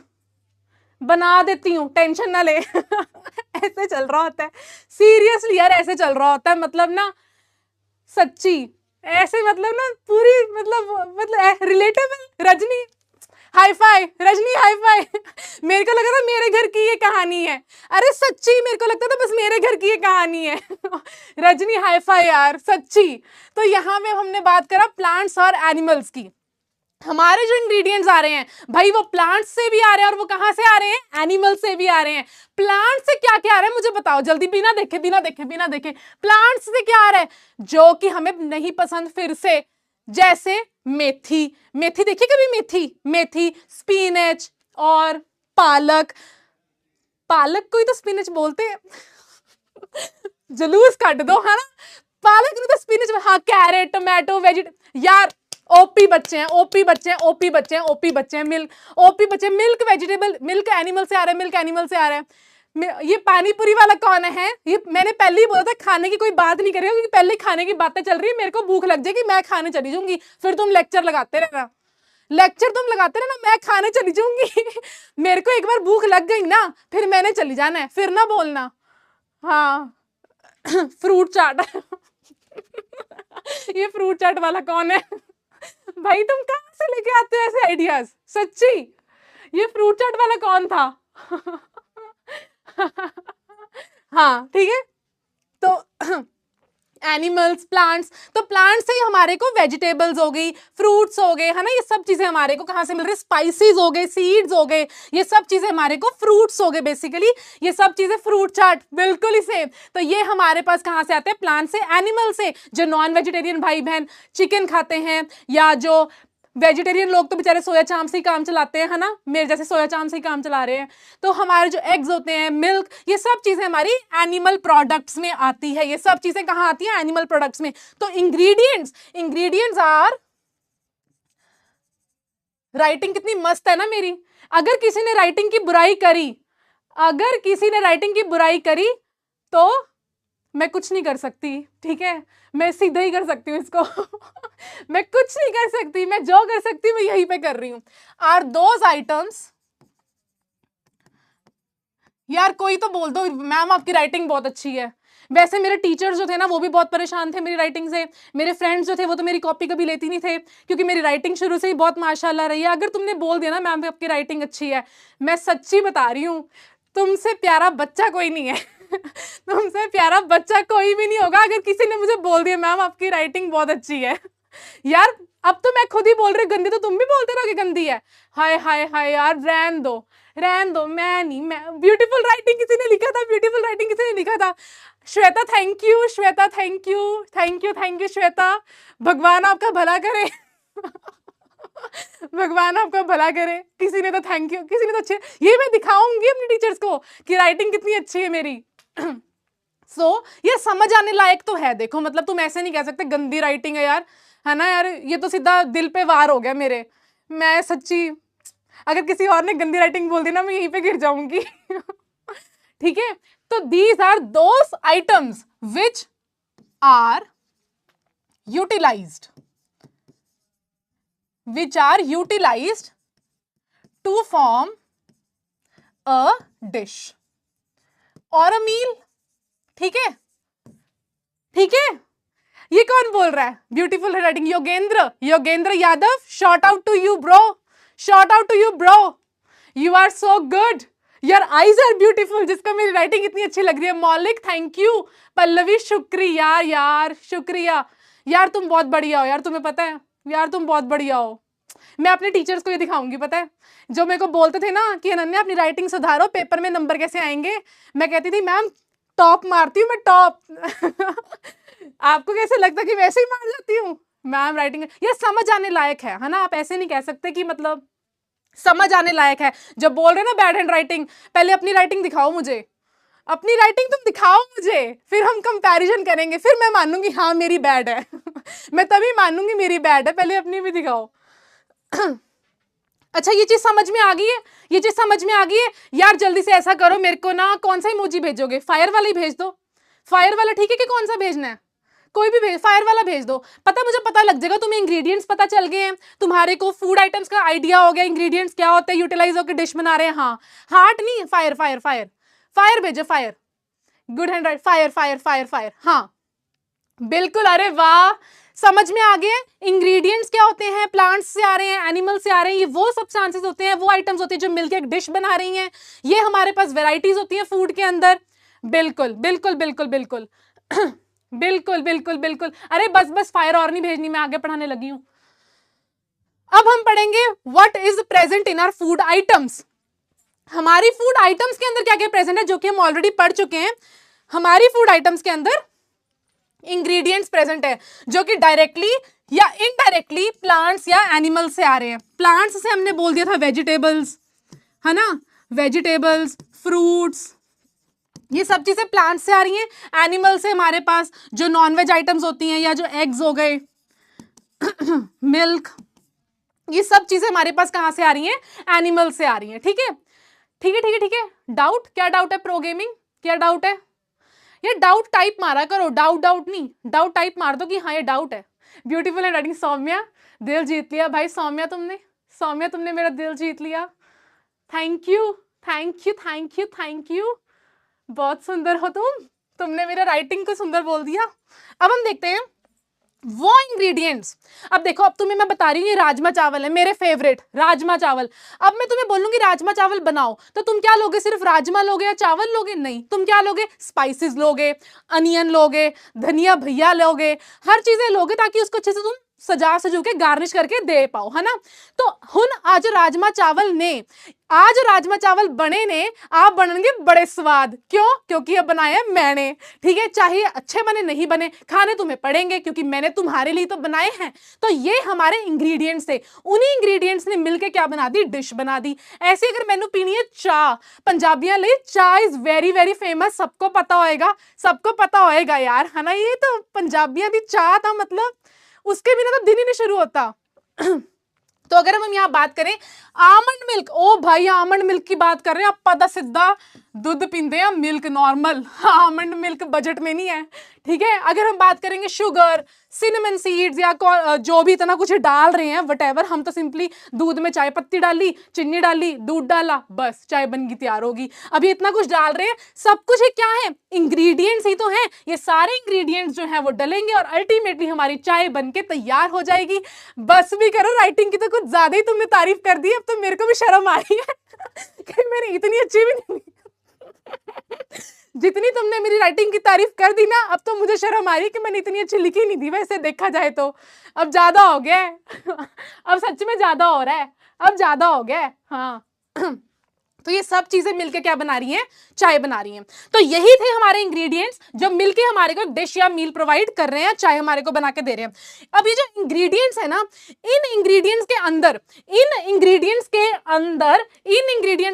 बना देती हूँ, टेंशन ना ले। ऐसे चल रहा होता है सीरियसली यार, ऐसे चल रहा होता है। मतलब ना सच्ची ऐसे, मतलब ना पूरी, मतलब relatable. Rajni hi fi, Rajni hi fi. मेरे को लगा था मेरे घर की ये कहानी है, अरे सच्ची मेरे को लगता था बस मेरे घर की ये कहानी है। रजनी हाई फाई यार, सच्ची। तो यहाँ पे हमने बात करा प्लांट्स और एनिमल्स की। हमारे जो इंग्रेडिएंट्स आ रहे हैं भाई, वो प्लांट्स से भी आ रहे हैं, और वो कहां से आ रहे हैं? एनिमल से भी आ रहे हैं। प्लांट से क्या क्या आ रहा है मुझे बताओ जल्दी, बिना देखे। प्लांट्स से क्या आ रहा है जो कि हमें नहीं पसंद? फिर से जैसे मेथी, मेथी देखिए कभी? मेथी, स्पिनच और पालक। पालक को ही तो स्पिनच बोलते हैं। जुलूस काट दो, है ना। पालक नहीं तो स्पिनच। हाँ, कैरेट, टोमेटो, यार ओपी बच्चे हैं, मिल्क वेजिटेबल, मिल्क एनिमल से आ रहा है, ये पानी पूरी वाला कौन है? ये मैंने पहले ही बोला था, खाने की कोई बात नहीं करेगा, क्योंकि पहले खाने की बातें चल रही है, मेरे को भूख लग जाएगी, मैं खाने चली जाऊंगी, फिर तुम लेक्चर लगाते रहना, मैं खाने चली जाऊंगी। मेरे को एक बार भूख लग गई ना, फिर मैंने चली जाना है, फिर ना बोलना। हाँ। फ्रूट चाट। ये फ्रूट चाट वाला कौन है? भाई तुम कहां से लेके आते हो ऐसे आइडियाज, सच्ची। ये फ्रूट चाट वाला कौन था? हाँ ठीक है। तो एनिमल्स, प्लांट्स, तो प्लांट्स से हमारे को वेजिटेबल्स हो गई, फ्रूट्स हो गए, है ना। ये सब चीजें हमारे को कहां से मिल रही? स्पाइसेस हो गए, सीड्स हो गए, ये सब चीजें हमारे को फ्रूट्स हो गए बेसिकली। ये सब चीजें फ्रूट चाट बिल्कुल ही सेम। तो ये हमारे पास कहां से आते हैं? प्लांट से, एनिमल से। जो नॉन वेजिटेरियन भाई बहन चिकन खाते हैं, या जो वेजिटेरियन लोग तो बेचारे सोया चाम से ही काम चलाते हैं, है ना, मेरे जैसे सोया चाम से ही काम चला रहे हैं। तो हमारे जो एग्स होते हैं, मिल्क, ये सब चीजें हमारी एनिमल प्रोडक्ट्स में आती है। ये सब चीजें कहाँ आती हैं? एनिमल प्रोडक्ट्स में। तो इंग्रेडिएंट्स आर, राइटिंग कितनी मस्त है ना मेरी। अगर किसी ने राइटिंग की बुराई करी, अगर किसी ने राइटिंग की बुराई करी तो मैं कुछ नहीं कर सकती, ठीक है, मैं सीधा ही कर सकती हूँ इसको मैं कुछ नहीं कर सकती, मैं जो कर सकती हूँ मैं यहीं पे कर रही हूँ। आर दोज आइटम्स, यार कोई तो बोल दो मैम आपकी राइटिंग बहुत अच्छी है। वैसे मेरे टीचर्स जो थे ना वो भी बहुत परेशान थे मेरी राइटिंग से, मेरे फ्रेंड्स जो थे वो तो मेरी कॉपी कभी लेती नहीं थे, क्योंकि मेरी राइटिंग शुरू से ही बहुत माशाल्लाह रही है। अगर तुमने बोल दिया ना मैम आपकी राइटिंग अच्छी है, मैं सच्ची बता रही हूँ, तुमसे प्यारा बच्चा कोई नहीं है तुमसे प्यारा बच्चा कोई भी नहीं होगा अगर किसी ने मुझे बोल दिया मैम आपकी राइटिंग बहुत अच्छी है यार अब तो मैं खुद ही बोल रही गंदी, तो तुम भी बोलते रहो कि गंदी है। हाय हाय हाय यार, रहन दो रहन दो, मैं नहीं, मैं ब्यूटीफुल राइटिंग किसी ने लिखा था, ब्यूटीफुल राइटिंग किसी ने लिखा था। Shweta thank you, Shweta thank you, thank you, thank you Shweta, भगवान आपका भला करे भगवान आपका भला करे। किसी ने तो थैंक यू, किसी ने तो अच्छे, ये मैं दिखाऊंगी अपने टीचर्स को कि राइटिंग कितनी अच्छी है मेरी ये समझ आने लायक तो है। देखो मतलब तुम ऐसे नहीं कह सकते गंदी राइटिंग है यार, है ना यार, ये तो सीधा दिल पे वार हो गया मेरे। मैं सच्ची अगर किसी और ने गंदी राइटिंग बोल दी ना मैं यहीं पे गिर जाऊंगी ठीक है, तो these are those items which are utilised, which are utilized to form a dish or a meal। ठीक है, ठीक है, ये कौन बोल रहा है beautiful writing? Yogendra, Yogendra Yadav, shout out to you bro, shout out to you bro, you are so good, your eyes are beautiful, जिसको मेरी राइटिंग इतनी अच्छी लग रही है। मौलिक थैंक यू, पल्लवी शुक्रिया, यार शुक्रिया, यार तुम बहुत बढ़िया हो यार, तुम्हें पता है यार तुम बहुत बढ़िया हो। मैं अपने टीचर्स को ये दिखाऊंगी, पता है जो मेरे को बोलते थे ना कि अनन्या अपनी राइटिंग सुधारो, पेपर में नंबर कैसे आएंगे, मैं कहती थी मैम टॉप मारती हूँ मैं, टॉप आपको कैसे लगता कि वैसे ही मार जाती हूँ मैम राइटिंग? ये समझ आने लायक है ना, आप ऐसे नहीं कह सकते कि मतलब समझ आने लायक है। जब बोल रहे ना बैड हैंड राइटिंग, पहले अपनी राइटिंग दिखाओ मुझे, अपनी राइटिंग तुम दिखाओ मुझे, फिर हम कंपैरिजन करेंगे, फिर मैं मानूंगी हाँ मेरी बैड है मैं तभी मानूंगी मेरी बैड है, पहले अपनी भी दिखाओ अच्छा ये चीज समझ में आ गई है, ये चीज समझ में आ गई है यार। जल्दी से ऐसा करो, मेरे को ना कौन सा इमोजी भेजोगे? फायर वाला ही भेज दो, फायर वाला, ठीक है कि कौन सा भेजना है? कोई भी भेज, फायर वाला भेज दो। मुझे पता लग जाएगा, तुम्हें इंग्रेडिएंट्स पता चल गए हैं, तुम्हारे को फूड आइटम्स का आइडिया हो गया, इंग्रेडिएंट्स क्या होते हैं, यूटिलाइज होकर डिश बना रहे हैं। हाँ हार्ट नहीं, फायर फायर फायर फायर भेजो, fire, good hand right, fire fire fire fire, हाँ बिल्कुल, अरे वाह समझ में आ गए। इंग्रेडिएंट्स क्या होते हैं? प्लांट्स से आ रहे हैं, एनिमल से आ रहे हैं, ये वो सब्सटेंसेस होते हैं, वो आइटम्स होते हैं जो मिलकर एक डिश बना रही हैं। ये हमारे पास वैरायटीज होती हैं फूड के अंदर। बिल्कुल बिल्कुल बिल्कुल बिल्कुल बिल्कुल बिल्कुल बिल्कुल। अरे बस बस फायर और नहीं भेजनी, मैं आगे पढ़ाने लगी हूं। अब हम पढ़ेंगे what is present in our food items. हमारी फूड आइटम्स के अंदर क्या क्या प्रेजेंट है, जो कि हम ऑलरेडी पढ़ चुके हैं। हमारी फूड आइटम्स के अंदर इंग्रेडिएंट्स प्रेजेंट है जो कि डायरेक्टली या इनडायरेक्टली प्लांट्स या एनिमल से आ रहे हैं। प्लांट्स से हमने बोल दिया था वेजिटेबल्स, है ना, वेजिटेबल्स, फ्रूट्स, ये सब चीजें प्लांट से आ रही हैं। एनिमल से हमारे पास जो नॉनवेज आइटम्स होती हैं या जो एग्स हो गए मिल्क, ये सब चीजें हमारे पास कहां से आ रही हैं? एनिमल से आ रही हैं। ठीक है ठीक है ठीक है ठीक है। डाउट? क्या डाउट है प्रो गेमिंग, क्या डाउट है? ये डाउट टाइप मारा करो, डाउट डाउट नहीं, डाउट टाइप मार दो कि हाँ ये डाउट है। ब्यूटीफुल हैंड राइटिंग, सौम्या दिल जीत लिया भाई, सौम्या तुमने मेरा दिल जीत लिया। Thank you thank you thank you thank you, बहुत सुंदर हो तुमने मेरा राइटिंग को सुंदर बोल दिया। अब हम देखते हैं वो इंग्रेडिएंट्स। अब देखो, अब तुम्हें मैं बता रही हूँ ये राजमा चावल है, मेरे फेवरेट राजमा चावल। अब मैं तुम्हें बोलूंगी राजमा चावल बनाओ, तो तुम क्या लोगे? सिर्फ राजमा लोगे या चावल लोगे? नहीं, तुम क्या लोगे? स्पाइसेस लोगे, अनियन लोगे, धनिया भैया लोगे, हर चीजें लोगे ताकि उसको अच्छे से तुम सजा सजू के गार्निश करके दे पाओ, है ना। तो हुन आज राजमा चावल ने, आज राजमा चावल बने ने, आप बनेंगे बड़े स्वाद। क्यों? क्योंकि ये बनाए मैंने, ठीक है, चाहे अच्छे बने नहीं बने, खाने तुम्हें पड़ेंगे क्योंकि मैंने तुम्हारे लिए तो बनाए हैं। तो ये हमारे इंग्रेडिएंट्स थे, उन्हीं इंग्रेडिएंट्स ने मिलके क्या बना दी? डिश बना दी। ऐसे अगर मैनू पीनी है चाह, पंजाबियां लिए चाह इज वेरी वेरी फेमस, सबको पता होएगा, सबको पता होएगा यार, है ना। ये तो पंजाबियां दी चाह था, मतलब उसके बिना तो दिन ही नहीं शुरू होता तो अगर हम यहाँ बात करें आमंड मिल्क, ओ भाई आमंड मिल्क की बात कर रहे हैं, आप पता सीधा दूध पीते हैं milk normal, almond milk budget में नहीं है, ठीक है। अगर हम बात करेंगे शुगर, सिनेमन सीड्स या जो भी इतना कुछ डाल रहे हैं वटेवर, हम तो सिंपली दूध में चाय पत्ती डाली, चीनी डाली, दूध डाला, बस चाय बन गई, तैयार होगी। अभी इतना कुछ डाल रहे हैं, सब कुछ ये क्या है, इंग्रेडिएंट्स ही तो हैं। ये सारे इंग्रेडिएंट्स जो हैं वो डलेंगे और अल्टीमेटली हमारी चाय बन के तैयार हो जाएगी। बस भी करो, राइटिंग की तो कुछ ज्यादा ही तुमने तारीफ कर दी, अब तो मेरे को भी शर्म आ रही है कि मैंने इतनी अच्छी भी नहीं जितनी तुमने मेरी राइटिंग की तारीफ कर दी ना, अब तो मुझे शर्म आ रही है कि मैंने इतनी अच्छी लिखी नहीं थी वैसे देखा जाए तो। अब ज्यादा हो गया है अब सच में ज्यादा हो रहा है, अब ज्यादा हो गया है, हाँ तो ये सब चीजें मिलके क्या बना रही हैं, चाय बना रही हैं। तो यही थे हमारे इंग्रेडिएंट्स जो मिलके हमारे को डिश या मील प्रोवाइड कर रहे हैं, चाय हमारे को बना के दे रहे हैं। अब ये जो इंग्रेडिएंट्स है ना, इन इंग्रेडिएंट्स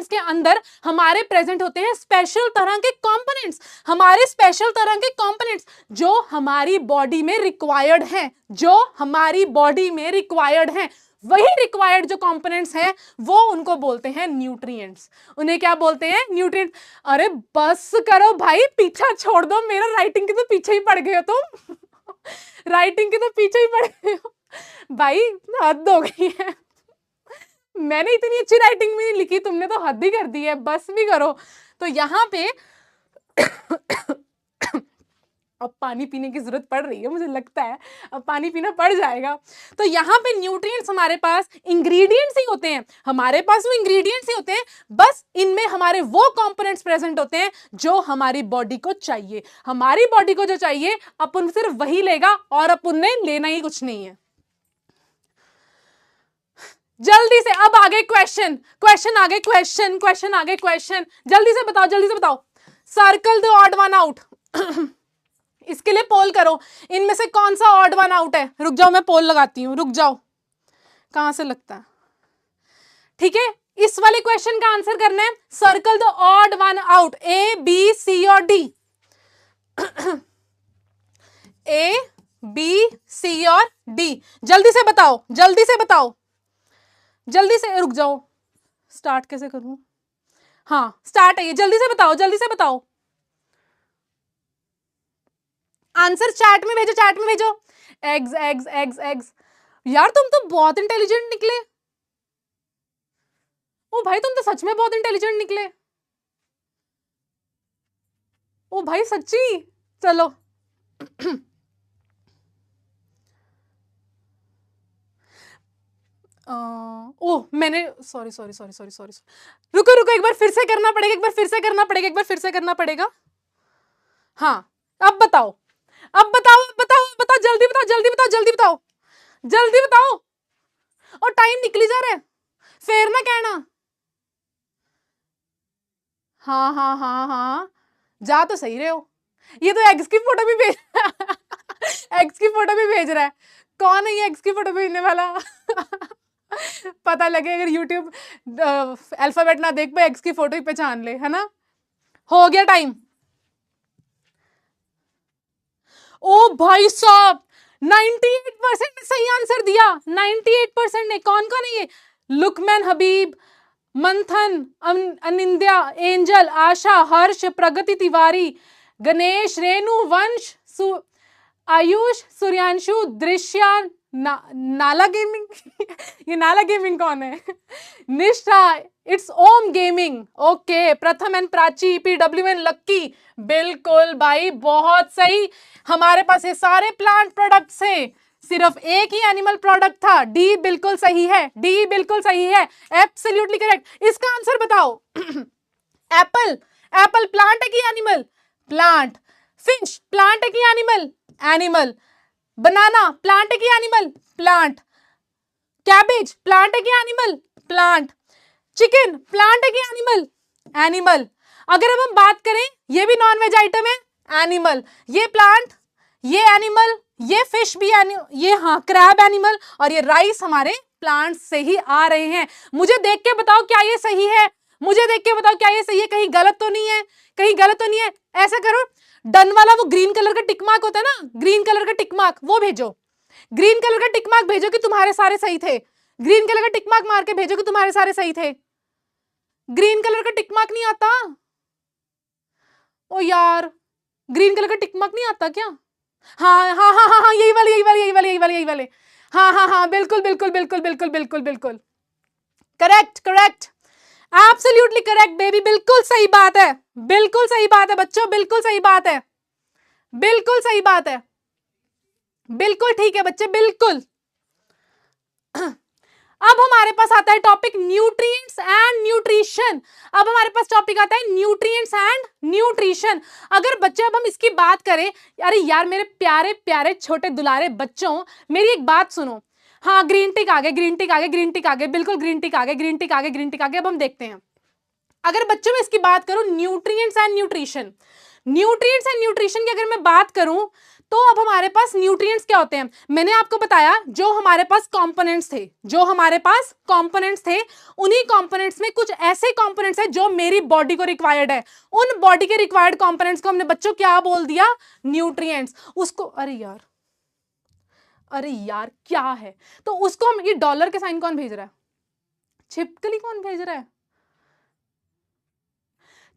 के अंदर हमारे प्रेजेंट होते हैं स्पेशल तरह के कंपोनेंट्स, हमारे स्पेशल तरह के कंपोनेंट्स जो हमारी बॉडी में रिक्वायर्ड हैं, वही रिक्वायर्ड जो कंपोनेंट्स हैं वो उनको बोलते हैं न्यूट्रिएंट्स। उन्हें क्या बोलते हैं, न्यूट्रिएंट। अरे बस करो भाई, पीछा छोड़ दो मेरा, राइटिंग के तो पीछे ही पड़ गए हो तुम राइटिंग के तो पीछे ही पड़ गए हो भाई, हद हो गई है मैंने इतनी अच्छी राइटिंग में लिखी, तुमने तो हद ही कर दी है, बस भी करो। तो यहाँ पे अब पानी पीने की जरूरत पड़ रही है, मुझे लगता है अब पानी पीना पड़ जाएगा। तो यहाँ पे न्यूट्रिएंट्स हमारे पास इंग्रेडिएंट्स ही होते हैं, हमारे पास वो इंग्रेडिएंट्स ही होते हैं, बस इनमें हमारे वो कंपोनेंट्स प्रेजेंट होते हैं जो हमारी बॉडी को चाहिए। हमारी बॉडी को जो चाहिए अपन सिर्फ वही लेगा और अपन ने लेना ही कुछ नहीं है। जल्दी से अब आगे क्वेश्चन आ गए क्वेश्चन, जल्दी से बताओ। Circle the odd one out इसके लिए पोल करो, इनमें से कौन सा ऑड वन आउट है। रुक जाओ, मैं पोल लगाती हूं, रुक जाओ, कहां से लगता है, ठीक है। इस वाले क्वेश्चन का आंसर करना है, circle the odd one out, A B C और डी ए बी सी और डी, जल्दी से बताओ, जल्दी से, रुक जाओ, स्टार्ट कैसे करूं, हाँ स्टार्ट है ये, जल्दी से बताओ आंसर चैट में भेजो। एग्स यार तुम तो बहुत इंटेलिजेंट निकले, ओ भाई तुम तो सच में बहुत इंटेलिजेंट निकले, ओ भाई सच्ची, चलो ओह मैंने सॉरी रुको, एक बार फिर से करना पड़ेगा, हाँ अब बताओ, जल्दी बताओ, और टाइम निकली जा रहा है, फिर ना कहना, हाँ जा तो सही रहे हो। ये तो एग्स की फोटो भी भेज रहा है, कौन है ये एग्स की फोटो भेजने वाला पता लगे अगर यूट्यूब अल्फाबेट ना देख पाए, एग्स की फोटो ही पहचान ले, है ना। हो गया टाइम। ओ भाई साहब 98% ने सही आंसर दिया, 98% ने। कौन है ये, लुकमैन, हबीब, मंथन, अनिंद्या, एंजल, आशा, हर्ष, प्रगति तिवारी, गणेश, रेणु, वंश, आयुष, सूर्यांशु, दृश्या, नाला गेमिंग ये नाला गेमिंग कौन है, निष्ठा, इट्स ओम गेमिंग, ओके, प्रथम एंड प्राची, PWN लक्की, बिल्कुल भाई बहुत सही। हमारे पास ये सारे प्लांट प्रोडक्ट्स हैं, सिर्फ एक ही एनिमल प्रोडक्ट था, डी बिल्कुल सही है, एब्सोल्युटली करेक्ट। इसका आंसर बताओ एप्पल प्लांट है कि एनिमल, प्लांट। फिश प्लांट है कि एनिमल। बनाना प्लांट है कि एनिमल, प्लांट। कैबेज प्लांट है कि एनिमल, प्लांट। चिकन प्लांट है कि एनिमल। अगर अब हम बात करें, ये भी नॉनवेज आइटम है, एनिमल। ये प्लांट, ये एनिमल, ये फिश भी ये हाँ क्रैब एनिमल, और ये राइस हमारे प्लांट से ही आ रहे हैं। मुझे देख के बताओ क्या ये सही है, कहीं गलत तो नहीं है, ऐसा करो, डन वाला वो ग्रीन कलर का टिक मार्क होता है ना, ग्रीन कलर का टिक मार्क वो भेजो, कि तुम्हारे सारे सही थे। ग्रीन कलर का टिक मार्क मार के भेजो कि तुम्हारे सारे सही थे। ग्रीन कलर का टिक मार्क नहीं आता? ओ यार, ग्रीन कलर का टिक मार्क नहीं आता क्या? हाँ हाँ हाँ हाँ हाँ, यही वाले यही वाले यही वाले यही वाले यही वाले, हाँ हाँ हाँ, बिल्कुल बिल्कुल बिल्कुल बिल्कुल बिल्कुल बिल्कुल correct correct, absolutely correct baby, बिल्कुल सही बात है, बिल्कुल सही बात है बच्चों, बिल्कुल सही बात है, बिल्कुल सही बात है, बिल्कुल ठीक है बच्चे, बिल्कुल। अब हमारे पास आता है टॉपिक न्यूट्रिएंट्स एंड न्यूट्रिशन। अब हमारे पास टॉपिक आता है न्यूट्रिएंट्स एंड न्यूट्रिशन। अगर बच्चे अब हम इसकी बात करें, अरे यार मेरे प्यारे प्यारे छोटे दुलारे बच्चों, मेरी एक बात सुनो। हाँ, ग्रीन टिक आ गए, ग्रीन टिक आ गए, ग्रीन टिक आ गए, बिल्कुल ग्रीन टिक आ गए, ग्रीन टिक आ गए, ग्रीन टिक आ गए। अब हम देखते हैं, अगर बच्चों में इसकी बात करूं nutrients and nutrition, nutrients and nutrition की अगर मैं बात करूं तो अब हमारे पास न्यूट्रिएंट्स क्या होते हैं? मैंने आपको बताया जो हमारे पास कंपोनेंट्स थे, जो हमारे पास कंपोनेंट्स थे, उन्हीं कंपोनेंट्स में कुछ ऐसे कंपोनेंट्स हैं जो मेरी बॉडी को रिक्वायर्ड है। उन बॉडी के रिक्वायर्ड कंपोनेंट्स को हमने बच्चों क्या बोल दिया? न्यूट्रिएंट्स। उसको अरे यार क्या है, तो उसको हम, ये डॉलर के साइन कौन भेज रहा है? छिपकली कौन भेज रहा है?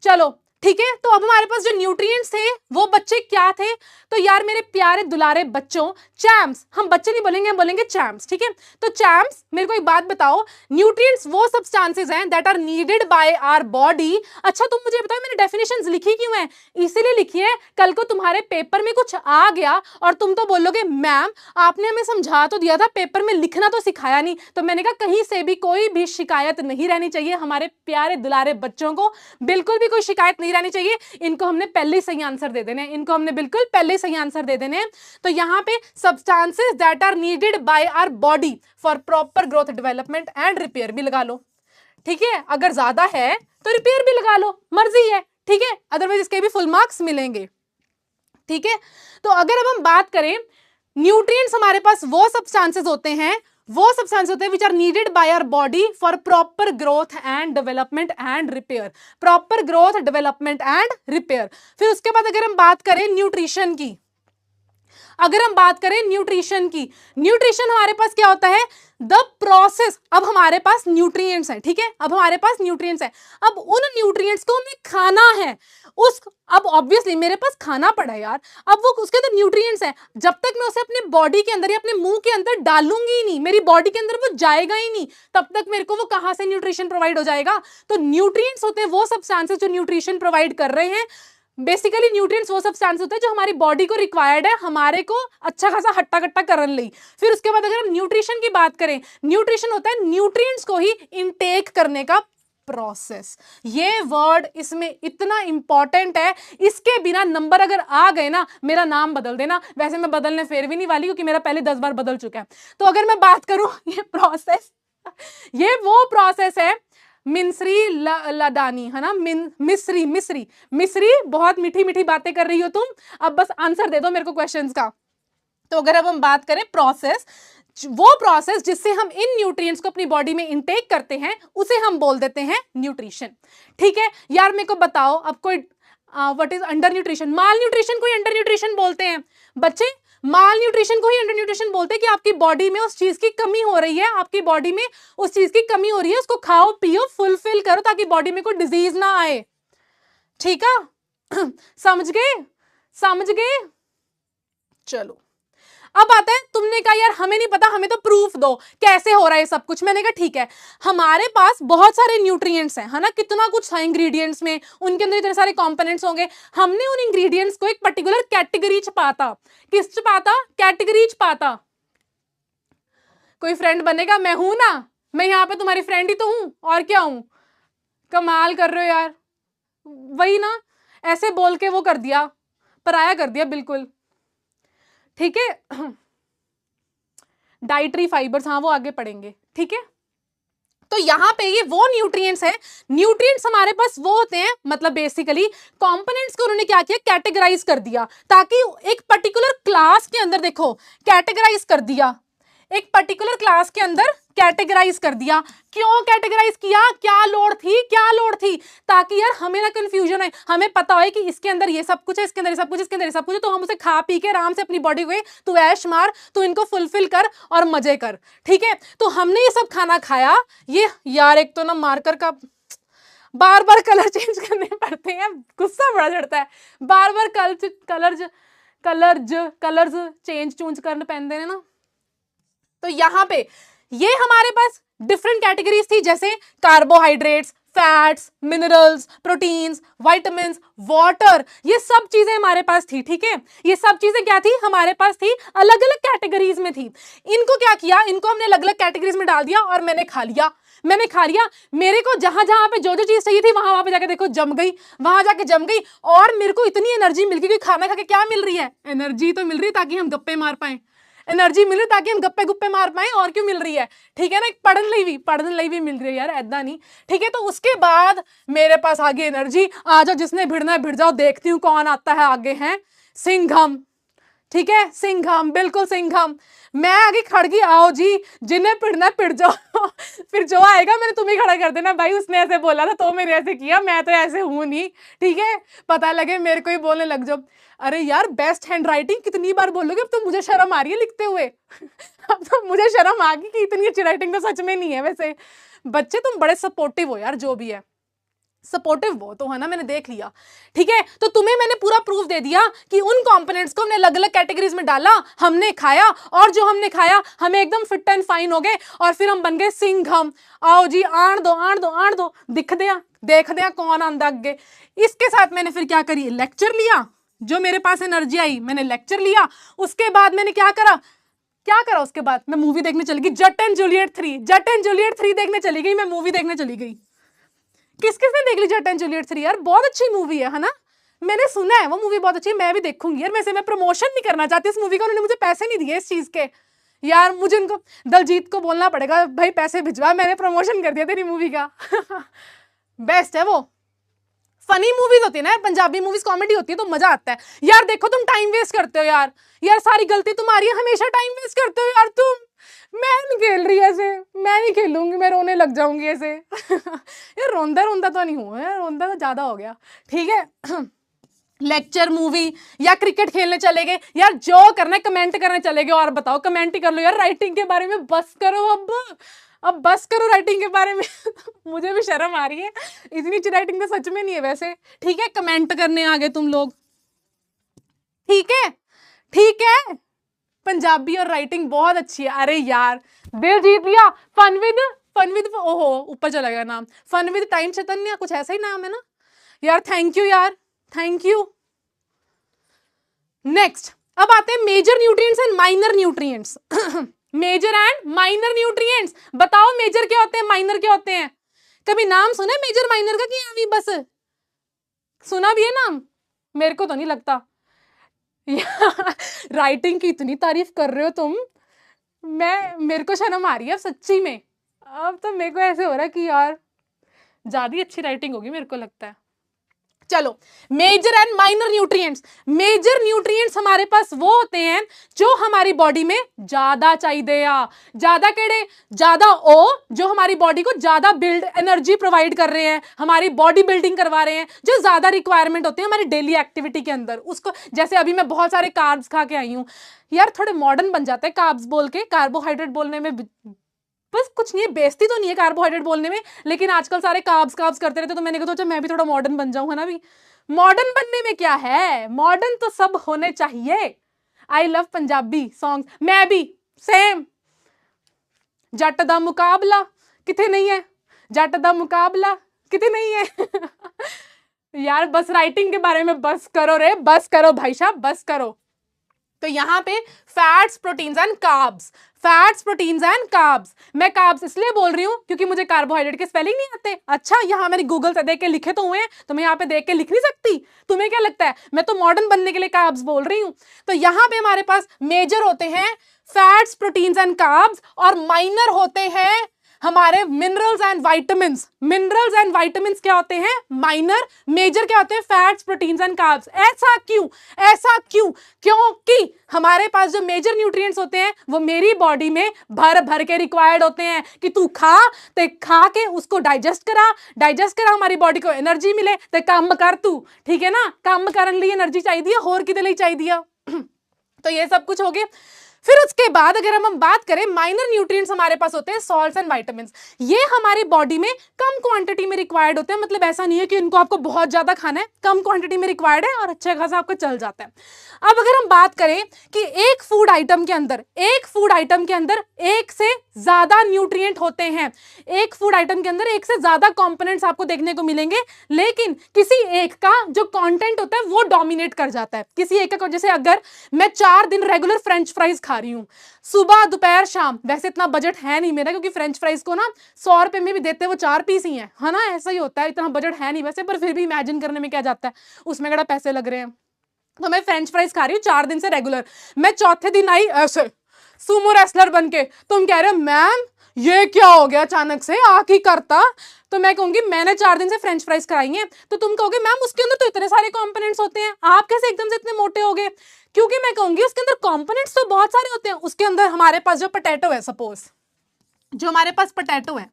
चलो ठीक है, तो अब हमारे पास जो न्यूट्रिएंट्स थे वो बच्चे क्या थे? तो यार मेरे प्यारे दुलारे बच्चों, चैम्प्स, हम बच्चे नहीं बोलेंगे, हम बोलेंगे चैम्प्स, ठीक है? तो चैम्प्स, मेरे को एक बात बताओ, न्यूट्रिएंट्स वो सब्सटेंसेस हैं that are needed by our body. अच्छा तुम मुझे बताओ मैंने डेफिनेशंस लिखी क्यों है? इसीलिए लिखी है, कल को तुम्हारे पेपर में कुछ आ गया और तुम तो बोलोगे मैम आपने हमें समझा तो दिया था, पेपर में लिखना तो सिखाया नहीं। तो मैंने कहा कहीं से भी कोई भी शिकायत नहीं रहनी चाहिए हमारे प्यारे दुलारे बच्चों को, बिल्कुल भी कोई शिकायत नहीं रहनी चाहिए। इनको हमने पहले सही आंसर दे देने, इनको हमने बिल्कुल पहले सही आंसर दे देने। तो यहाँ पे substances that are needed by our body for proper growth, development and repair भी लगा लो, ठीक है? अगर ज्यादा है तो रिपेयर भी लगा लो, मर्जी है, ठीक है? अदरवाइज इसके भी फुल मार्क्स मिलेंगे, ठीक है? तो अगर अब हम बात करें, न्यूट्रिएंट्स हमारे पास वो सब्सटेंसेस होते हैं, वो सब्सटेंस होते हैं which are needed by our body for proper growth and development and repair, proper growth, development and repair. फिर उसके बाद अगर हम बात करें न्यूट्रिशन की, अगर हम बात करें न्यूट्रिशन की, न्यूट्रिशन हमारे पास क्या होता है? The process. अब हमारे पास न्यूट्रिएंट्स हैं, ठीक है? अब हमारे पास न्यूट्रिएंट्स हैं, अब उन न्यूट्रिएंट्स को हमें खाना है। अब ऑब्वियसली मेरे पास खाना पड़ा है यार, अब वो उसके अंदर न्यूट्रिएंट्स हैं, जब तक मैं उसे अपने बॉडी के अंदर या अपने मुंह के अंदर डालूंगी ही नहीं, मेरी बॉडी के अंदर वो जाएगा ही नहीं, तब तक मेरे को वो कहां से न्यूट्रिशन प्रोवाइड हो जाएगा? तो न्यूट्रिएंट्स होते हैं वो सब्सटेंसेस जो न्यूट्रिशन प्रोवाइड कर रहे हैं। बेसिकली न्यूट्रिएंट्स वो सब्सटेंस होते हैं जो हमारी बॉडी को रिक्वायर्ड है, हमारे को अच्छा खासा हट्टा कट्टा करने ली। फिर उसके बाद अगर हम न्यूट्रिशन की बात करें, न्यूट्रिशन होता है न्यूट्रिएंट्स को ही इनटेक करने का प्रोसेस। ये वर्ड इसमें इतना इंपॉर्टेंट है, इसके बिना नंबर अगर आ गए ना, मेरा नाम बदल देना। वैसे मैं बदलने फिर भी नहीं वाली क्योंकि मेरा पहले 10 बार बदल चुका है। तो अगर मैं बात करूं ये प्रोसेस, ये वो प्रोसेस है, मिस्री लदानी है ना, मिस्री मिस्री मिस्री, बहुत मीठी मीठी बातें कर रही हो तुम, अब बस आंसर दे दो मेरे को क्वेश्चंस का। तो अगर अब हम बात करें प्रोसेस, वो प्रोसेस जिससे हम इन न्यूट्रिएंट्स को अपनी बॉडी में इनटेक करते हैं उसे हम बोल देते हैं न्यूट्रिशन, ठीक है? यार मेरे को बताओ, अब कोई what is under nutrition? Mall nutrition को ही अंडर न्यूट्रिशन बोलते हैं बच्चे, माल न्यूट्रिशन को ही अंडर न्यूट्रिशन बोलते हैं कि आपकी बॉडी में उस चीज की कमी हो रही है, आपकी बॉडी में उस चीज की कमी हो रही है, उसको खाओ पियो फुलफिल करो ताकि बॉडी में कोई डिजीज ना आए, ठीक है? समझ गए, समझ गए? चलो अब आता है, तुमने कहा यार हमें नहीं पता, हमें तो प्रूफ दो कैसे हो रहा है सब कुछ। मैंने कहा ठीक है, हमारे पास बहुत सारे न्यूट्रिएंट्स हैं, है ना, कितना कुछ था इंग्रेडिएंट्स में, उनके अंदर इतने सारे कंपोनेंट्स होंगे। हमने उन इंग्रेडिएंट्स को एक पर्टिकुलर कैटेगरी च पाता, किस च पाता? कैटेगरी च पाता। कोई फ्रेंड बनेगा? मैं हूं ना, मैं यहाँ पे तुम्हारी फ्रेंड ही तो हूं, और क्या हूं? कमाल कर रहे हो यार, वही ना, ऐसे बोल के वो कर दिया, पराया कर दिया बिल्कुल, ठीक है? डाइटरी फाइबर्स, हाँ वो आगे पढ़ेंगे, ठीक है? तो यहां पे ये वो न्यूट्रिएंट्स हैं, न्यूट्रिएंट्स हमारे पास वो होते हैं, मतलब बेसिकली कंपोनेंट्स को उन्होंने क्या किया? कैटेगराइज कर दिया, ताकि एक पर्टिकुलर क्लास के अंदर, देखो कैटेगराइज कर दिया, एक पर्टिकुलर क्लास के अंदर कैटेगराइज कर दिया। क्यों कैटेगराइज किया? क्या लोड थी, क्या लोड थी? ताकि यार हमें ना कंफ्यूजन है, हमें पता है कि इसके अंदर ये सब कुछ है, इसके अंदर ये सब कुछ, इसके अंदर ये सब कुछ है, तो हम उसे खा पी के आराम से अपनी बॉडी को तू ऐश मार, तू इनको फुलफिल कर और मजे कर, ठीक है। तो हमने ये सब खाना खाया। ये यार एक तो ना मार्कर का बार बार कलर चेंज करने पड़ते हैं, गुस्सा बड़ा चढ़ता है, बार बार कलर्स चेंज करने पैंदे ने ना। तो यहाँ पे ये हमारे पास डिफरेंट कैटेगरीज थी, जैसे carbohydrates, fats, minerals, proteins, vitamins, water, ये सब चीजें हमारे पास थी, ठीक है। ये सब चीजें क्या थी? हमारे पास थी, अलग अलग कैटेगरीज में थी। इनको क्या किया? इनको हमने अलग अलग कैटेगरीज में डाल दिया और मैंने खा लिया। मेरे को जहां जहां पे जो जो चीज चाहिए थी वहां पे जाके देखो जम गई, वहां जाके जम गई, और मेरे को इतनी एनर्जी मिल गई कि खाना खा के क्या मिल रही है? एनर्जी तो मिल रही है ताकि हम गप्पे मार पाए, एनर्जी मिल रही ताकि हम गप्पे गुप्पे मार पाए, और क्यों मिल रही है? ठीक है ना, एक पढ़न लई भी मिल रही है यार, ऐदा नहीं, ठीक है। तो उसके बाद मेरे पास आगे एनर्जी, आ जाओ जिसने भिड़ना है भिड़ जाओ, देखती हूँ कौन आता है आगे। हैं सिंघम, ठीक है, सिंघम, बिल्कुल सिंघम। मैं आगे खड़ गई, आओ जी जिन्हें पिड़ना पिड़ जाओ फिर जो आएगा मैंने तुम्हें खड़ा कर देना, भाई उसने ऐसे बोला था तो मैंने ऐसे किया, मैं तो ऐसे हूं नहीं, ठीक है। पता लगे मेरे को ही बोलने लग जाओ। अरे यार बेस्ट हैंड राइटिंग कितनी बार बोलोगे? अब तो मुझे शर्म आ रही है लिखते हुए अब तो मुझे शर्म आ गई कि इतनी अच्छी राइटिंग तो सच में नहीं है। वैसे बच्चे तुम बड़े सपोर्टिव हो यार, जो भी है सपोर्टिव वो तो है ना, मैंने देख लिया, ठीक है। तो तुम्हें मैंने पूरा प्रूफ दे दिया कि उन कंपोनेंट्स को हमने अलग अलग कैटेगरीज में डाला, हमने खाया, और जो हमने खाया हमें एकदम फिट एंड फाइन हो गए, और फिर हम बन गए सिंघम। आओ जी आण दो देख दिया कौन आंदा अगे। इसके साथ मैंने फिर क्या करी? लेक्चर लिया, जो मेरे पास एनर्जी आई मैंने लेक्चर लिया। उसके बाद मैंने क्या करा उसके बाद मैं मूवी देखने चली गई, जट एंड जूलियट 3 देखने चली गई, मैं मूवी देखने चली गई। किसने देख ली जट एंड जूलियट 3? यार बहुत अच्छी मूवी है ना, मैंने सुना है वो मूवी बहुत अच्छी है, मैं भी देखूंगी यार। मैं प्रमोशन नहीं करना चाहती इस मूवी का, उन्होंने मुझे पैसे नहीं दिए इस चीज के यार, मुझे उनको दलजीत को बोलना पड़ेगा भाई पैसे भिजवा, मैंने प्रमोशन कर दिया तेरी मूवी का बेस्ट है वो। फनी मूवीज होती है ना, पंजाबी मूवीज कॉमेडी होती है तो मजा आता है यार। देखो तुम टाइम वेस्ट करते हो यार सारी गलती तुम्हारी है, हमेशा टाइम वेस्ट करते हो यार तुम। मैं नहीं खेल रही ऐसे, मैं नहीं खेलूंगी, मैं रोने लग जाऊंगी ऐसे यार रोंदा तो नहीं हूँ यार, रोंदा तो ज्यादा हो गया, ठीक है लेक्चर, मूवी या क्रिकेट खेलने चले गए यार, जो करना है कमेंट करने चले गए। और बताओ, कमेंट ही कर लो यार राइटिंग के बारे में, बस करो अब बस करो राइटिंग के बारे में मुझे भी शर्म आ रही है, इतनी अच्छी राइटिंग तो सच में नहीं है वैसे, ठीक है। कमेंट करने आ गए तुम लोग, ठीक है पंजाबी और राइटिंग बहुत अच्छी है। अरे यार दिल जीत लिया। फन विद ओहो ऊपर चला गया नाम, फन विद टाइम चैतन्य, कुछ ऐसा ही नाम है ना यार। थैंक यू यार, थैंक यू। नेक्स्ट अब आते हैं major nutrients and minor nutrients major and minor nutrients. बताओ मेजर क्या होते हैं, माइनर क्या होते हैं? कभी नाम सुना है मेजर माइनर का कि अभी बस सुना भी है नाम? मेरे को तो नहीं लगता राइटिंग की इतनी तारीफ कर रहे हो तुम, मेरे को शर्म आ रही है सच्ची में। अब तो मेरे को ऐसे हो रहा है कि यार ज्यादा अच्छी राइटिंग होगी मेरे को लगता है। चलो major and minor nutrients. Major nutrients हमारे पास वो होते हैं जो हमारी बॉडी में ज्यादा चाहिए, ज्यादा केड़े, ज्यादा ओ, जो हमारी बॉडी को ज्यादा बिल्ड एनर्जी प्रोवाइड कर रहे हैं, हमारी बॉडी बिल्डिंग करवा रहे हैं, जो ज्यादा रिक्वायरमेंट होते हैं हमारी डेली एक्टिविटी के अंदर। उसको जैसे अभी मैं बहुत सारे कार्ब्स खा के आई हूँ यार, थोड़े मॉडर्न बन जाते हैं कार्ब्स बोल के, कार्बोहाइड्रेट बोलने में बस कुछ नहीं है, बेइज्जती तो नहीं है कार्बोहाइड्रेट बोलने में, लेकिन आजकल सारे कार्ब्स करते रहते, तो मैंने कहा सोचा मैं भी थोड़ा मॉडर्न बन जाऊं, है ना। भी मॉडर्न बनने में क्या है, मॉडर्न तो सब होने चाहिए। आई लव पंजाबी सॉन्ग, मैं भी सेम। जट दा मुकाबला किथे नहीं है, जट दा मुकाबला किथे नहीं है यार बस राइटिंग के बारे में बस करो रे, बस करो भाई साहब, बस करो। तो यहाँ पे fats, proteins and carbs, fats, proteins and carbs. मैं कार्ब्स इसलिए बोल रही हूँ क्योंकि मुझे कार्बोहाइड्रेट के स्पेलिंग नहीं आते। अच्छा यहाँ मैंने गूगल से देख के लिखे तो हुए हैं, तो मैं यहाँ पे देख के लिख नहीं सकती? तुम्हें क्या लगता है मैं तो मॉडर्न बनने के लिए कार्ब्स बोल रही हूँ? तो यहाँ पे हमारे पास मेजर होते हैं फैट्स, प्रोटीन्स एंड कार्ब्स, और माइनर होते हैं हमारे मिनरल्स एंड वाइटामिन्स क्या होते हैं? माइनर। मेजर क्या होते हैं? Fats, proteins and carbs. ऐसा क्यों? क्योंकि हमारे पास जो मेजर न्यूट्रिएंट्स होते हैं वो मेरी बॉडी में भर भर के रिक्वायर्ड होते हैं कि तू खा, तो खा के उसको डाइजेस्ट करा हमारी बॉडी को एनर्जी मिले, तो काम कर तू, ठीक है ना? काम करने लिए एनर्जी चाहिए, होर किदे लिए चाहिए। तो ये सब कुछ हो गया। फिर उसके बाद अगर हम बात करें, माइनर न्यूट्रिएंट्स हमारे पास होते हैं सॉल्ट्स एंड विटामिन्स। ये हमारी बॉडी में कम क्वांटिटी में रिक्वायर्ड होते हैं, मतलब ऐसा नहीं है कि इनको आपको बहुत ज्यादा खाना है, कम क्वांटिटी में रिक्वायर्ड है और अच्छा खासा आपको चल जाता है। अब अगर हम बात करें कि एक फूड आइटम के अंदर एक से ज्यादा न्यूट्रिएंट होते हैं, एक फूड आइटम के अंदर एक से ज्यादा कंपोनेंट्स आपको देखने को मिलेंगे, लेकिन किसी एक का जो कंटेंट होता है वो डोमिनेट कर जाता है। किसी एक का, जैसे अगर मैं 4 दिन रेगुलर फ्रेंच फ्राइज खा रही हूं, सुबह दोपहर शाम, वैसे इतना बजट है नहीं मेरा क्योंकि फ्रेंच फ्राइज को ना 100 रुपए में भी देते हैं, वो 4 पीस ही है ना, ऐसा ही होता है, इतना बजट है नहीं वैसे, पर फिर भी इमेजिन करने में क्या जाता है, उसमें केड़ा पैसे लग रहे हैं। तो मैं फ्रेंच फ्राइज खा रही हूँ 4 दिन से रेगुलर, मैं चौथे दिन आई ऐसे सुमो रेसलर बन के, तुम कह रहे हो मैम ये क्या हो गया अचानक से, आके ही करता, तो मैं कहूंगी मैंने 4 दिन से फ्रेंच फ्राइज कराई हैं, तो तुम कहोगे मैम उसके अंदर तो इतने सारे कंपोनेंट्स होते हैं, आप कैसे एकदम से इतने मोटे हो गए? क्योंकि मैं कहूंगी उसके अंदर कंपोनेंट्स तो बहुत सारे होते हैं। उसके अंदर हमारे पास जो पोटैटो है, सपोज जो हमारे पास पोटैटो है,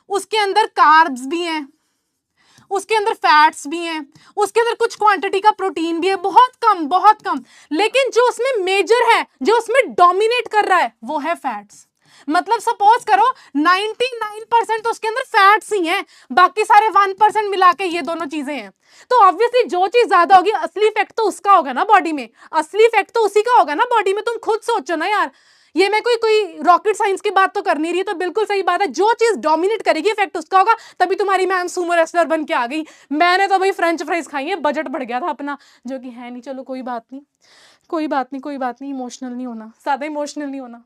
उसके अंदर कार्ब्स भी हैं, उसके अंदर फैट्स भी हैं, उसके अंदर कुछ क्वांटिटी का प्रोटीन भी है, बहुत कम, लेकिन जो उसमें मेजर है, जो उसमें डोमिनेट कर रहा है, वो है फैट्स। मतलब सपोज करो 99% तो उसके अंदर फैट्स ही हैं, बाकी सारे 1% मिला के ये दोनों चीजें हैं। तो ऑब्वियसली जो चीज ज्यादा होगी, असली इफेक्ट तो उसका होगा ना बॉडी में, असली इफेक्ट तो उसी का होगा ना बॉडी में। तुम खुद सोचो ना यार, ये मैं कोई रॉकेट साइंस की बात तो कर नहीं रही, तो बिल्कुल सही बात है, जो चीज डोमिनेट करेगी इफेक्ट उसका होगा। तभी तुम्हारी मैम सुमो रेसलर बन के आ गई, मैंने तो भाई फ्रेंच फ्राइज खाई है, बजट बढ़ गया था अपना, जो कि है नहीं। चलो कोई बात नहीं, इमोशनल नहीं होना, ज्यादा इमोशनल नहीं होना।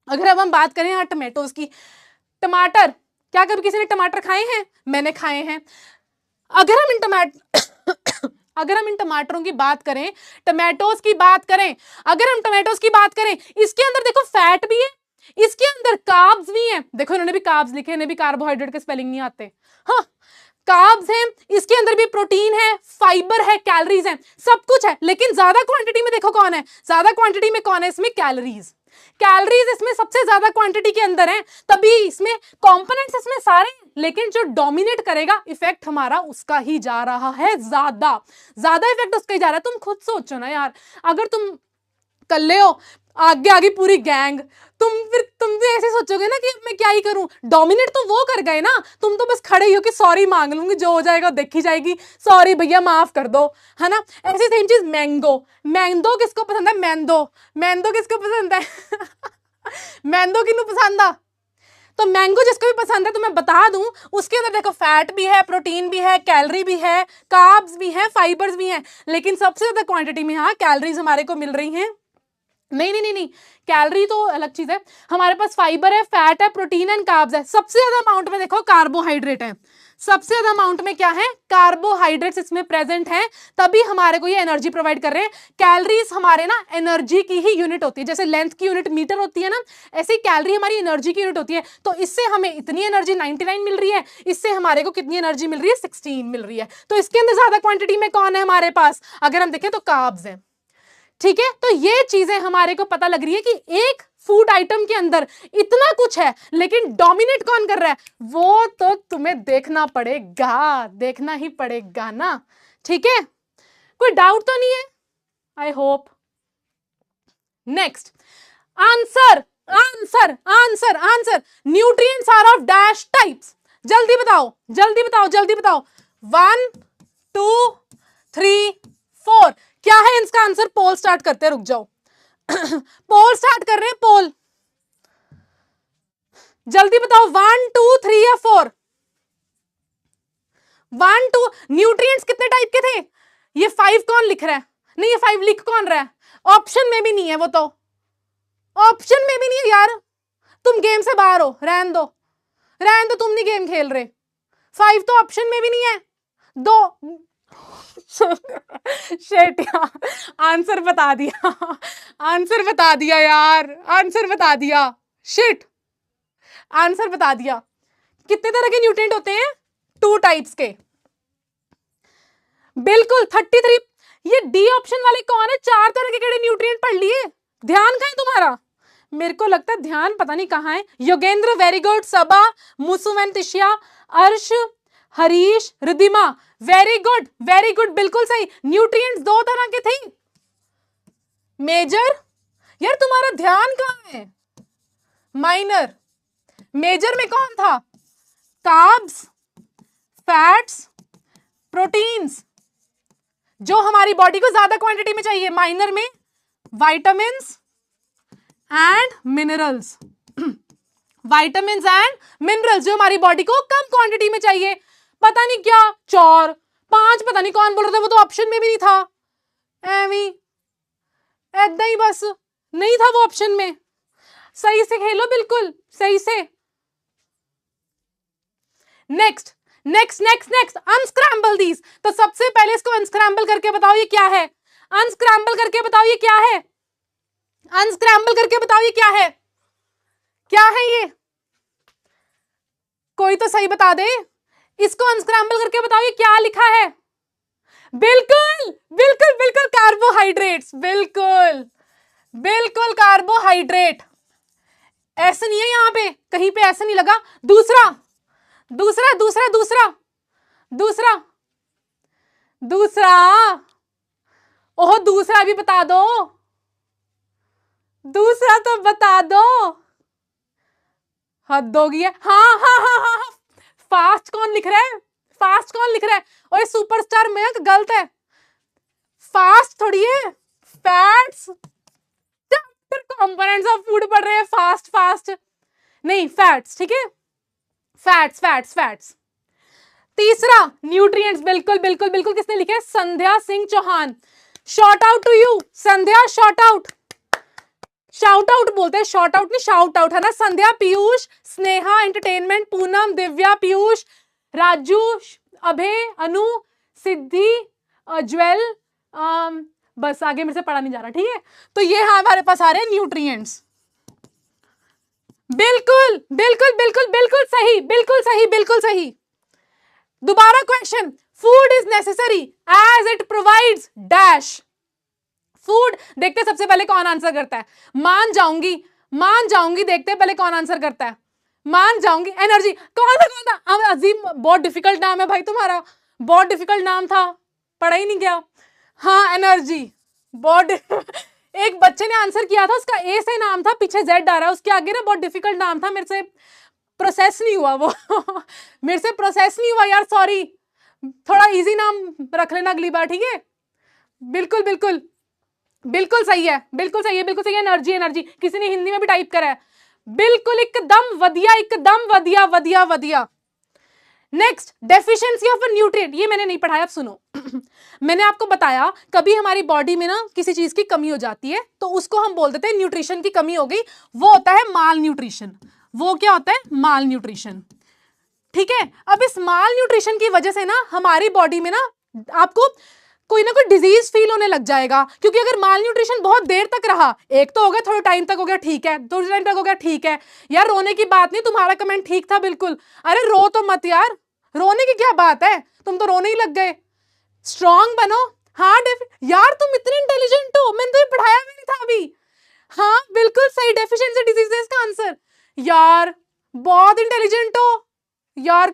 अगर अब हम बात करें यहाँ टमाटोज की, टमाटर, क्या कभी किसी ने टमाटर खाए हैं? मैंने खाए हैं। अगर हम इन टमाटरों की बात करें, टमाटोज की बात करें, अगर हम टमाटोज की बात करें, इसके अंदर देखो फैट भी है, इसके अंदर कार्ब्स भी हैं, देखो इन्होंने भी कार्ब्स लिखे, इन्हें भी कार्बोहाइड्रेट के स्पेलिंग नहीं आते, हाँ कार्ब्स हैं, इसके अंदर भी प्रोटीन है, फाइबर है, कैलोरीज है, सब कुछ है। लेकिन ज्यादा क्वांटिटी में देखो कौन है, ज्यादा क्वांटिटी में कौन है इसमें? कैलोरीज इसमें सबसे ज्यादा क्वांटिटी के अंदर है, तभी इसमें कंपोनेंट्स इसमें सारे, लेकिन जो डोमिनेट करेगा इफेक्ट हमारा उसका ही जा रहा है, ज्यादा इफेक्ट उसका ही जा रहा है। तुम खुद सोचो ना यार, अगर तुम कल्ले हो, आगे पूरी गैंग, तुम भी ऐसे सोचोगे ना कि मैं क्या ही करूं, डोमिनेट तो वो कर गए ना, तुम तो बस खड़े ही हो कि सॉरी मांग लूंगी, जो हो जाएगा देखी जाएगी, सॉरी भैया माफ कर दो, है ना। ऐसी सेम चीज मैंगो किसको पसंद है? मैंगो किसको पसंद है? मैंगो किन्नू पसंद आ? तो मैंगो जिसको भी पसंद है तो मैं बता दूं, उसके अंदर देखो फैट भी है, प्रोटीन भी है, कैलोरी भी है, कार्ब्स भी है, फाइबर्स भी हैं, लेकिन सबसे ज्यादा क्वांटिटी में हाँ कैलोरीज हमारे को मिल रही हैं। नहीं, कैलोरी तो अलग चीज है, हमारे पास फाइबर है, फैट है, प्रोटीन एंड कार्ब्स है। सबसे ज्यादा अमाउंट में देखो कार्बोहाइड्रेट है, सबसे ज्यादा अमाउंट में क्या है? कार्बोहाइड्रेट्स इसमें प्रेजेंट हैं, तभी हमारे को ये एनर्जी प्रोवाइड कर रहे हैं। कैलोरीज हमारे ना एनर्जी की ही यूनिट होती है, जैसे लेंथ की यूनिट मीटर होती है ना, ऐसे ही कैलोरी हमारी एनर्जी की यूनिट होती है। तो इससे हमें इतनी एनर्जी 99 मिल रही है, इससे हमारे को कितनी एनर्जी मिल रही है? 16 मिल रही है। तो इसके अंदर ज्यादा क्वांटिटी में कौन है हमारे पास? अगर हम देखें तो कार्ब्स है, ठीक है। तो ये चीजें हमारे को पता लग रही है कि एक फूड आइटम के अंदर इतना कुछ है, लेकिन डोमिनेट कौन कर रहा है? वो तो तुम्हें देखना ही पड़ेगा ना, ठीक है। कोई डाउट तो नहीं है? I hope. Next, answer. Nutrients are of dash types. जल्दी बताओ 1 2 3 4 क्या है इसका आंसर? पोल स्टार्ट करते हैं, रुक जाओ। पोल स्टार्ट कर रहे हैं, पोल जल्दी बताओ, 1 2 3 या 4? 1 2। न्यूट्रिएंट्स कितने टाइप के थे? ये 5 कौन लिख रहा है? नहीं, ये 5 लिख कौन रहा है? ऑप्शन में भी नहीं है, वो तो ऑप्शन में भी नहीं है यार, तुम गेम से बाहर हो, रहन दो, तुम नहीं गेम खेल रहे। 5 तो ऑप्शन में भी नहीं है, 2 शेट यार, आंसर बता दिया यार, शिट। आंसर बता दिया। कितने तरह के न्यूट्रिएंट होते हैं? 2 टाइप्स के। बिल्कुल 33। ये डी ऑप्शन वाले कौन है? 4 तरह के न्यूट्रिएंट पढ़ लिए। ध्यान कहाँ है तुम्हारा? मेरे को लगता है ध्यान पता नहीं कहाँ है। योगेंद्र वेरी गुड, सबा, मुसुवेंतिशिया, अर्श, हरीश, रिद्धिमा वेरी गुड, बिल्कुल सही। न्यूट्रिएंट्स 2 तरह के थे। मेजर, यार तुम्हारा ध्यान कहाँ है? माइनर। मेजर में कौन था? कार्ब्स, फैट्स, प्रोटीन्स, जो हमारी बॉडी को ज्यादा क्वांटिटी में चाहिए। माइनर में vitamins and minerals, vitamins and minerals जो हमारी बॉडी को कम क्वांटिटी में चाहिए। पता नहीं क्या 4 5 पता नहीं कौन बोल रहा था, वो तो ऑप्शन में भी नहीं था। ऐदा ही बस नहीं था वो ऑप्शन में। सही से खेलो, बिल्कुल सही से। Next unscramble these. तो सबसे पहले इसको अनस्क्रैम्बल करके बताओ ये क्या है? अनस्क्रैम्बल करके बताओ ये क्या है? अनस्क्रैम्बल करके बताओ ये क्या है? क्या है ये? कोई तो सही बता दे। इसको अनस्क्रैम्बल करके बताओ ये क्या लिखा है? बिल्कुल कार्बोहाइड्रेट्स। बिल्कुल कार्बोहाइड्रेट। ऐसे नहीं है यहां पे, कहीं पे ऐसे नहीं लगा। दूसरा ओह दूसरा भी बता दो। दूसरा तो बता दो। हद होगी है। हाँ। फास्ट कौन लिख रहा है? और सुपरस्टार में गलत है। फास्ट थोड़ी है, फैट्स। कंपोनेंट्स ऑफ फूड पढ़ रहे हैं। फास्ट नहीं, फैट्स। ठीक है, फैट्स। तीसरा न्यूट्रिएंट्स। बिल्कुल किसने लिखा है? Sandhya Singh Chauhan. Short out to you Sandhya. Short out बोलते हैं, शॉर्ट आउट नहीं, शाउट आउट है ना। संध्या, पीयूष, स्नेहा, एंटरटेनमेंट, पूनम, दिव्या, पीयूष, राजू, अभय, अनु, सिद्धि, ज्वेल, बस आगे मेरे से पढ़ा नहीं जा रहा। ठीक है, तो ये हाँ हमारे पास आ रहे हैं न्यूट्रिएंट्स। बिल्कुल सही। दोबारा question. Food is necessary as it provides dash. Food देखते सबसे पहले कौन आंसर करता है। मान जाऊंगी देखते पहले कौन आंसर करता है। मान जाऊंगी। एनर्जी। कौन था? अजीम, बहुत डिफिकल्ट नाम है भाई तुम्हारा, बहुत डिफिकल्ट नाम था, पढ़ा ही नहीं गया। हाँ एनर्जी, बहुत एक बच्चे ने आंसर किया था, उसका ए से नाम था, पीछे जेड आ रहा है उसके आगे ना, बहुत डिफिकल्ट नाम था, मेरे से प्रोसेस नहीं हुआ वो मेरे से प्रोसेस नहीं हुआ यार, सॉरी। थोड़ा इजी नाम रख लेना अगली बार, ठीक है। बिल्कुल सही है। एनर्जी किसी ने हिंदी में भी टाइप करा है। बिल्कुल एकदम वधिया। Next, deficiency of a nutrient. ये मैंने नहीं पढ़ाया, अब सुनो मैंने आपको बताया कभी हमारी बॉडी में ना किसी चीज की कमी हो जाती है तो उसको हम बोल देते हैं न्यूट्रिशन की कमी हो गई, वो होता है माल न्यूट्रिशन। वो क्या होता है? माल न्यूट्रिशन। ठीक है, अब इस माल न्यूट्रिशन की वजह से ना हमारी बॉडी में ना आपको कोई ना कोई डिजीज फील होने लग जाएगा, क्योंकि अगर माल न्यूट्रिशन बहुत देर तक रहा, एक तो हो गया थोड़े टाइम तक हो गया ठीक है, थोड़े टाइम तक हो गया ठीक है यार, रोने की बात नहीं, तुम्हारा कमेंट ठीक था बिल्कुल, अरे रो तो मत यार, रोने की क्या बात है, तुम तो रोने ही लग गए, स्ट्रॉन्ग बनो। हाँ यार तुम इतने इंटेलिजेंट हो, मैंने तो ये पढ़ाया भी नहीं था अभी। हाँ बिल्कुल सही, डेफिशिएंसी डिजीज है इसका आंसर। यार बहुत इंटेलिजेंट हो यार,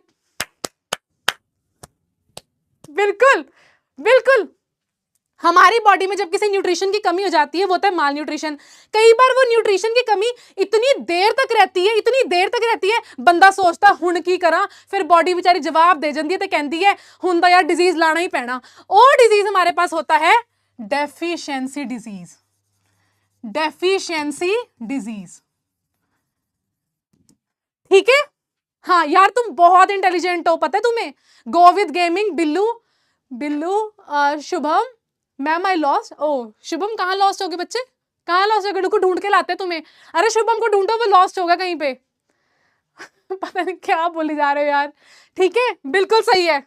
बिल्कुल। हमारी बॉडी में जब किसी न्यूट्रिशन की कमी हो जाती है वो होता है माल न्यूट्रिशन। कई बार वो न्यूट्रिशन की कमी इतनी देर तक रहती है बंदा सोचता हुण की करा, फिर बॉडी बेचारी जवाब दे जाती है तो कहती है हुण तो यार डिजीज लाना ही पैना। और डिजीज हमारे पास होता है डेफिशिएंसी डिजीज। ठीक है, हाँ यार तुम बहुत इंटेलिजेंट हो, पता है तुम्हें। Go with gaming, Billu, Shubham, ma'am I lost. ओ शुभम कहाँ लॉस्ट हो गए बच्चे, कहाँ लॉस्ट हो गए? रुको ढूंढ के लाते हैं तुम्हें। अरे शुभम को ढूंढो, वो लॉस्ट होगा कहीं पे पता नहीं क्या बोली जा रहे हो यार। ठीक है, बिल्कुल सही है।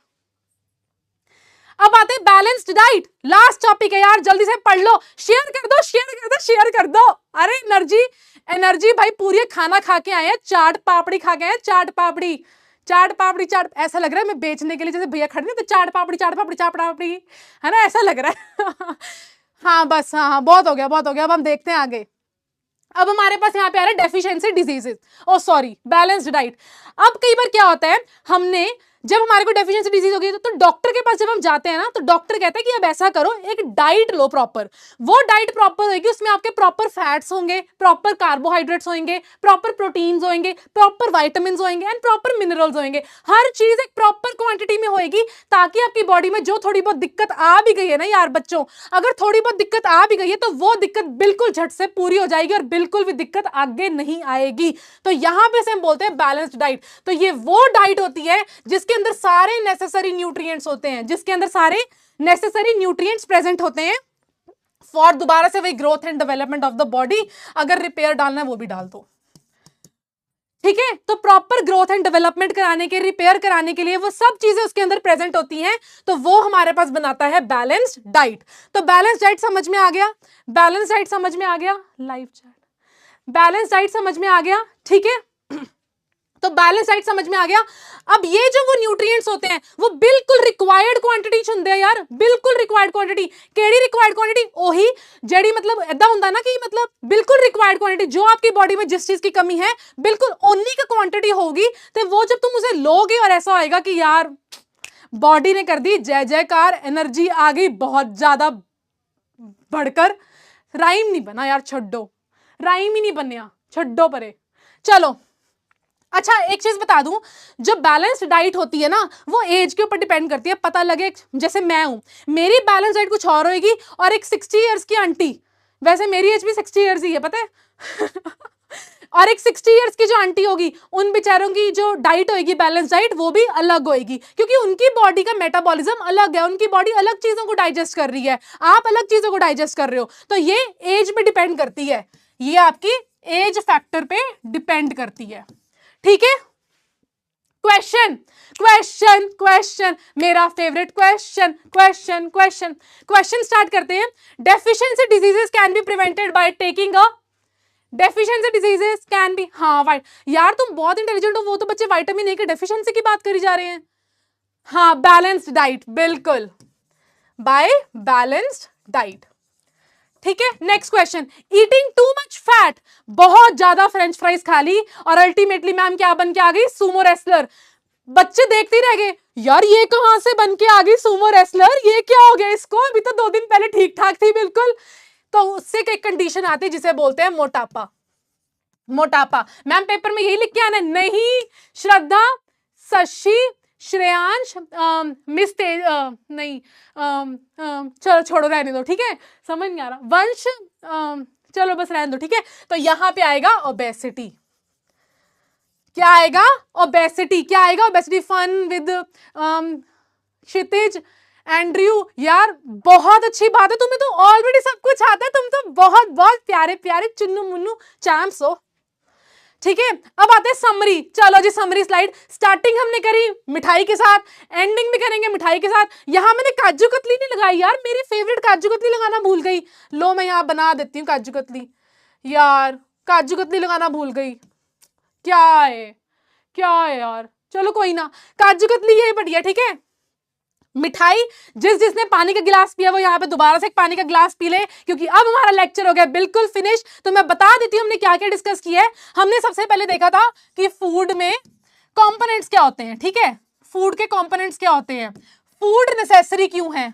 अब आते हैं बैलेंस्ड डाइट, लास्ट टॉपिक है यार, जल्दी से पढ़ लो, शेयर कर दो शेयर कर दो शेयर कर दो। अरे एनर्जी एनर्जी भाई पूरी खाना खा के आए हैं, चाट पापड़ी खा के आए हैं, चाट पापड़ी चाट पापड़ी चाट, ऐसा लग रहा है मैं बेचने के लिए जैसे भैया खड़े नहीं तो चाट पापड़ी चाट पापड़ी चाट पापड़ी, है ना, ऐसा लग रहा है। हाँ बस, हाँ बहुत हो गया बहुत हो गया, अब हम देखते हैं आगे। अब हमारे पास यहाँ पे आ रहा है डेफिशिएंसी डिजीजेस, ओ सॉरी बैलेंस्ड डाइट। अब कई बार क्या होता है, हमने जब हमारे को डेफिशिएंसी डिजीज हो गई तो डॉक्टर के पास जब हम जाते हैं ना तो डॉक्टर कहता है कि अब ऐसा करो, एक डाइट लो प्रॉपर। वो डाइट प्रॉपर होगी, उसमें आपके प्रॉपर फैट्स होंगे, प्रॉपर कार्बोहाइड्रेट्स होंगे, प्रॉपर प्रोटीन्स होंगे, प्रॉपर विटामिन्स होंगे एंड प्रॉपर मिनरल्स होंगे। हर चीज एक प्रॉपर क्वांटिटी में होगी ताकि आपकी बॉडी में जो थोड़ी बहुत दिक्कत आ भी गई है ना यार बच्चों, अगर थोड़ी बहुत दिक्कत आ भी गई है तो वो दिक्कत बिल्कुल झट से पूरी हो जाएगी और बिल्कुल भी दिक्कत आगे नहीं आएगी। तो यहां पे से हम बोलते हैं बैलेंस्ड डाइट। तो ये वो डाइट होती है जिसके अंदर सारे नेसेसरी न्यूट्रिएंट्स होते हैं, जिसके अंदर सारे नेसेसरी न्यूट्रिएंट्स प्रेजेंट होते हैं फॉर दोबारा से वही growth and development of the body. अगर रिपेयर डालना है वो भी डाल दो, ठीक है। तो प्रॉपर ग्रोथ एंड डेवलपमेंट कराने के, रिपेयर कराने के लिए वो सब चीजें उसके अंदर प्रेजेंट होती हैं, तो वो हमारे पास बनाता है बैलेंस्ड डाइट। तो बैलेंस्ड डाइट समझ में आ गया, बैलेंस्ड डाइट समझ में आ गया, लाइव चैट, बैलेंस डाइट समझ में आ गया, ठीक है। तो बैलेंस डाइट समझ में आ गया। अब ये जो वो न्यूट्रिएंट्स होते हैं वो बिल्कुल रिक्वायर्ड क्वांटिटी चुनते हैं यार, बिल्कुल रिक्वायर्ड क्वांटिटी। केड़ी रिक्वायर्ड क्वांटिटी? ओही जेडी मतलब ऐदा हुंदा ना कि मतलब बिल्कुल रिक्वायर्ड क्वांटिटी, जो आपकी बॉडी में जिस चीज की कमी है बिल्कुल ओनी की क्वांटिटी होगी, तो वो जब तुम उसे लोगे और ऐसा होएगा कि यार बॉडी ने कर दी जय जयकार, एनर्जी आ गई बहुत ज्यादा बढ़कर। राइम नहीं बना यार, छड्डो, राइम ही नहीं बनया, छड्डो परे। चलो अच्छा एक चीज बता दूं, जो बैलेंस्ड डाइट होती है ना वो एज के ऊपर डिपेंड करती है। पता लगे जैसे मैं हूं, मेरी बैलेंस डाइट कुछ और होगी, और एक 60 इयर्स की आंटी, वैसे मेरी एज भी 60 इयर्स ही है पता है और एक 60 इयर्स की जो आंटी होगी उन बेचारों की जो डाइट होगी बैलेंस डाइट वो भी अलग होगी, क्योंकि उनकी बॉडी का मेटाबॉलिज्म अलग है, उनकी बॉडी अलग चीजों को डाइजेस्ट कर रही है, आप अलग चीजों को डाइजेस्ट कर रहे हो। तो ये एज पे डिपेंड करती है, ये आपकी एज फैक्टर पे डिपेंड करती है, ठीक है। क्वेश्चन क्वेश्चन क्वेश्चन, मेरा favourite question question question question start करते हैं। Deficiency diseases can be prevented by taking a, deficiency diseases can be, हाँ वाइट, यार तुम बहुत इंटेलिजेंट हो, वो तो बच्चे विटामिन ए की डेफिशिएंसी की बात करी जा रहे हैं। हाँ बैलेंस्ड डाइट, बिल्कुल बाय बैलेंस्ड डाइट, ठीक है। Next question, eating too much fat, बहुत ज्यादा फ्रेंच फ्राइज खा ली और अल्टीमेटली मैम क्या बन के आ गई? Sumo wrestler. बच्चे देखते ही रह गए, यार ये कहां से बन के आ गई सूमो रेसलर, ये क्या हो गया इसको, अभी तो 2 दिन पहले ठीक ठाक थी बिल्कुल। तो उससे एक कंडीशन आती है जिसे बोलते हैं मोटापा। मोटापा मैम पेपर में यही लिख के आना नहीं, श्रद्धा, शशि, श्रेयांश, मिस तेज, नहीं चलो छोड़ो रहने दो, ठीक है, समझ नहीं आ रहा, वंश, चलो बस रहने दो, ठीक है। तो यहां पे आएगा ओबेसिटी, क्या आएगा? ओबेसिटी। क्या आएगा? Obesity. Fun with Kshitij, Andrew, यार बहुत अच्छी बात है, तुम्हें तो ऑलरेडी सब कुछ आता है, तुम तो बहुत बहुत प्यारे प्यारे चुन्नू मुन्नू चैम्प्स हो, ठीक है। अब आते हैं समरी, चलो जी समरी स्लाइड। स्टार्टिंग हमने करी मिठाई के साथ, एंडिंग भी करेंगे मिठाई के साथ। यहां मैंने काजू कतली नहीं लगाई यार, मेरी फेवरेट काजू कतली लगाना भूल गई। लो मैं यहां बना देती हूँ काजू कतली, यार काजू कतली लगाना भूल गई, क्या है यार, चलो कोई ना, काजू कतली ये बढ़िया, ठीक है। मिठाई, जिसने पानी का गिलास पिया वो यहाँ पे दोबारा से एक पानी का गिलास पी ले, क्योंकि अब हमारा लेक्चर हो गया बिल्कुल फिनिश। तो मैं बता देती हूँ हमने क्या क्या डिस्कस किया है। हमने सबसे पहले देखा था कि फूड में कंपोनेंट्स क्या होते हैं, ठीक है, फूड के कंपोनेंट्स क्या होते हैं, फूड नेसेसरी क्यों है,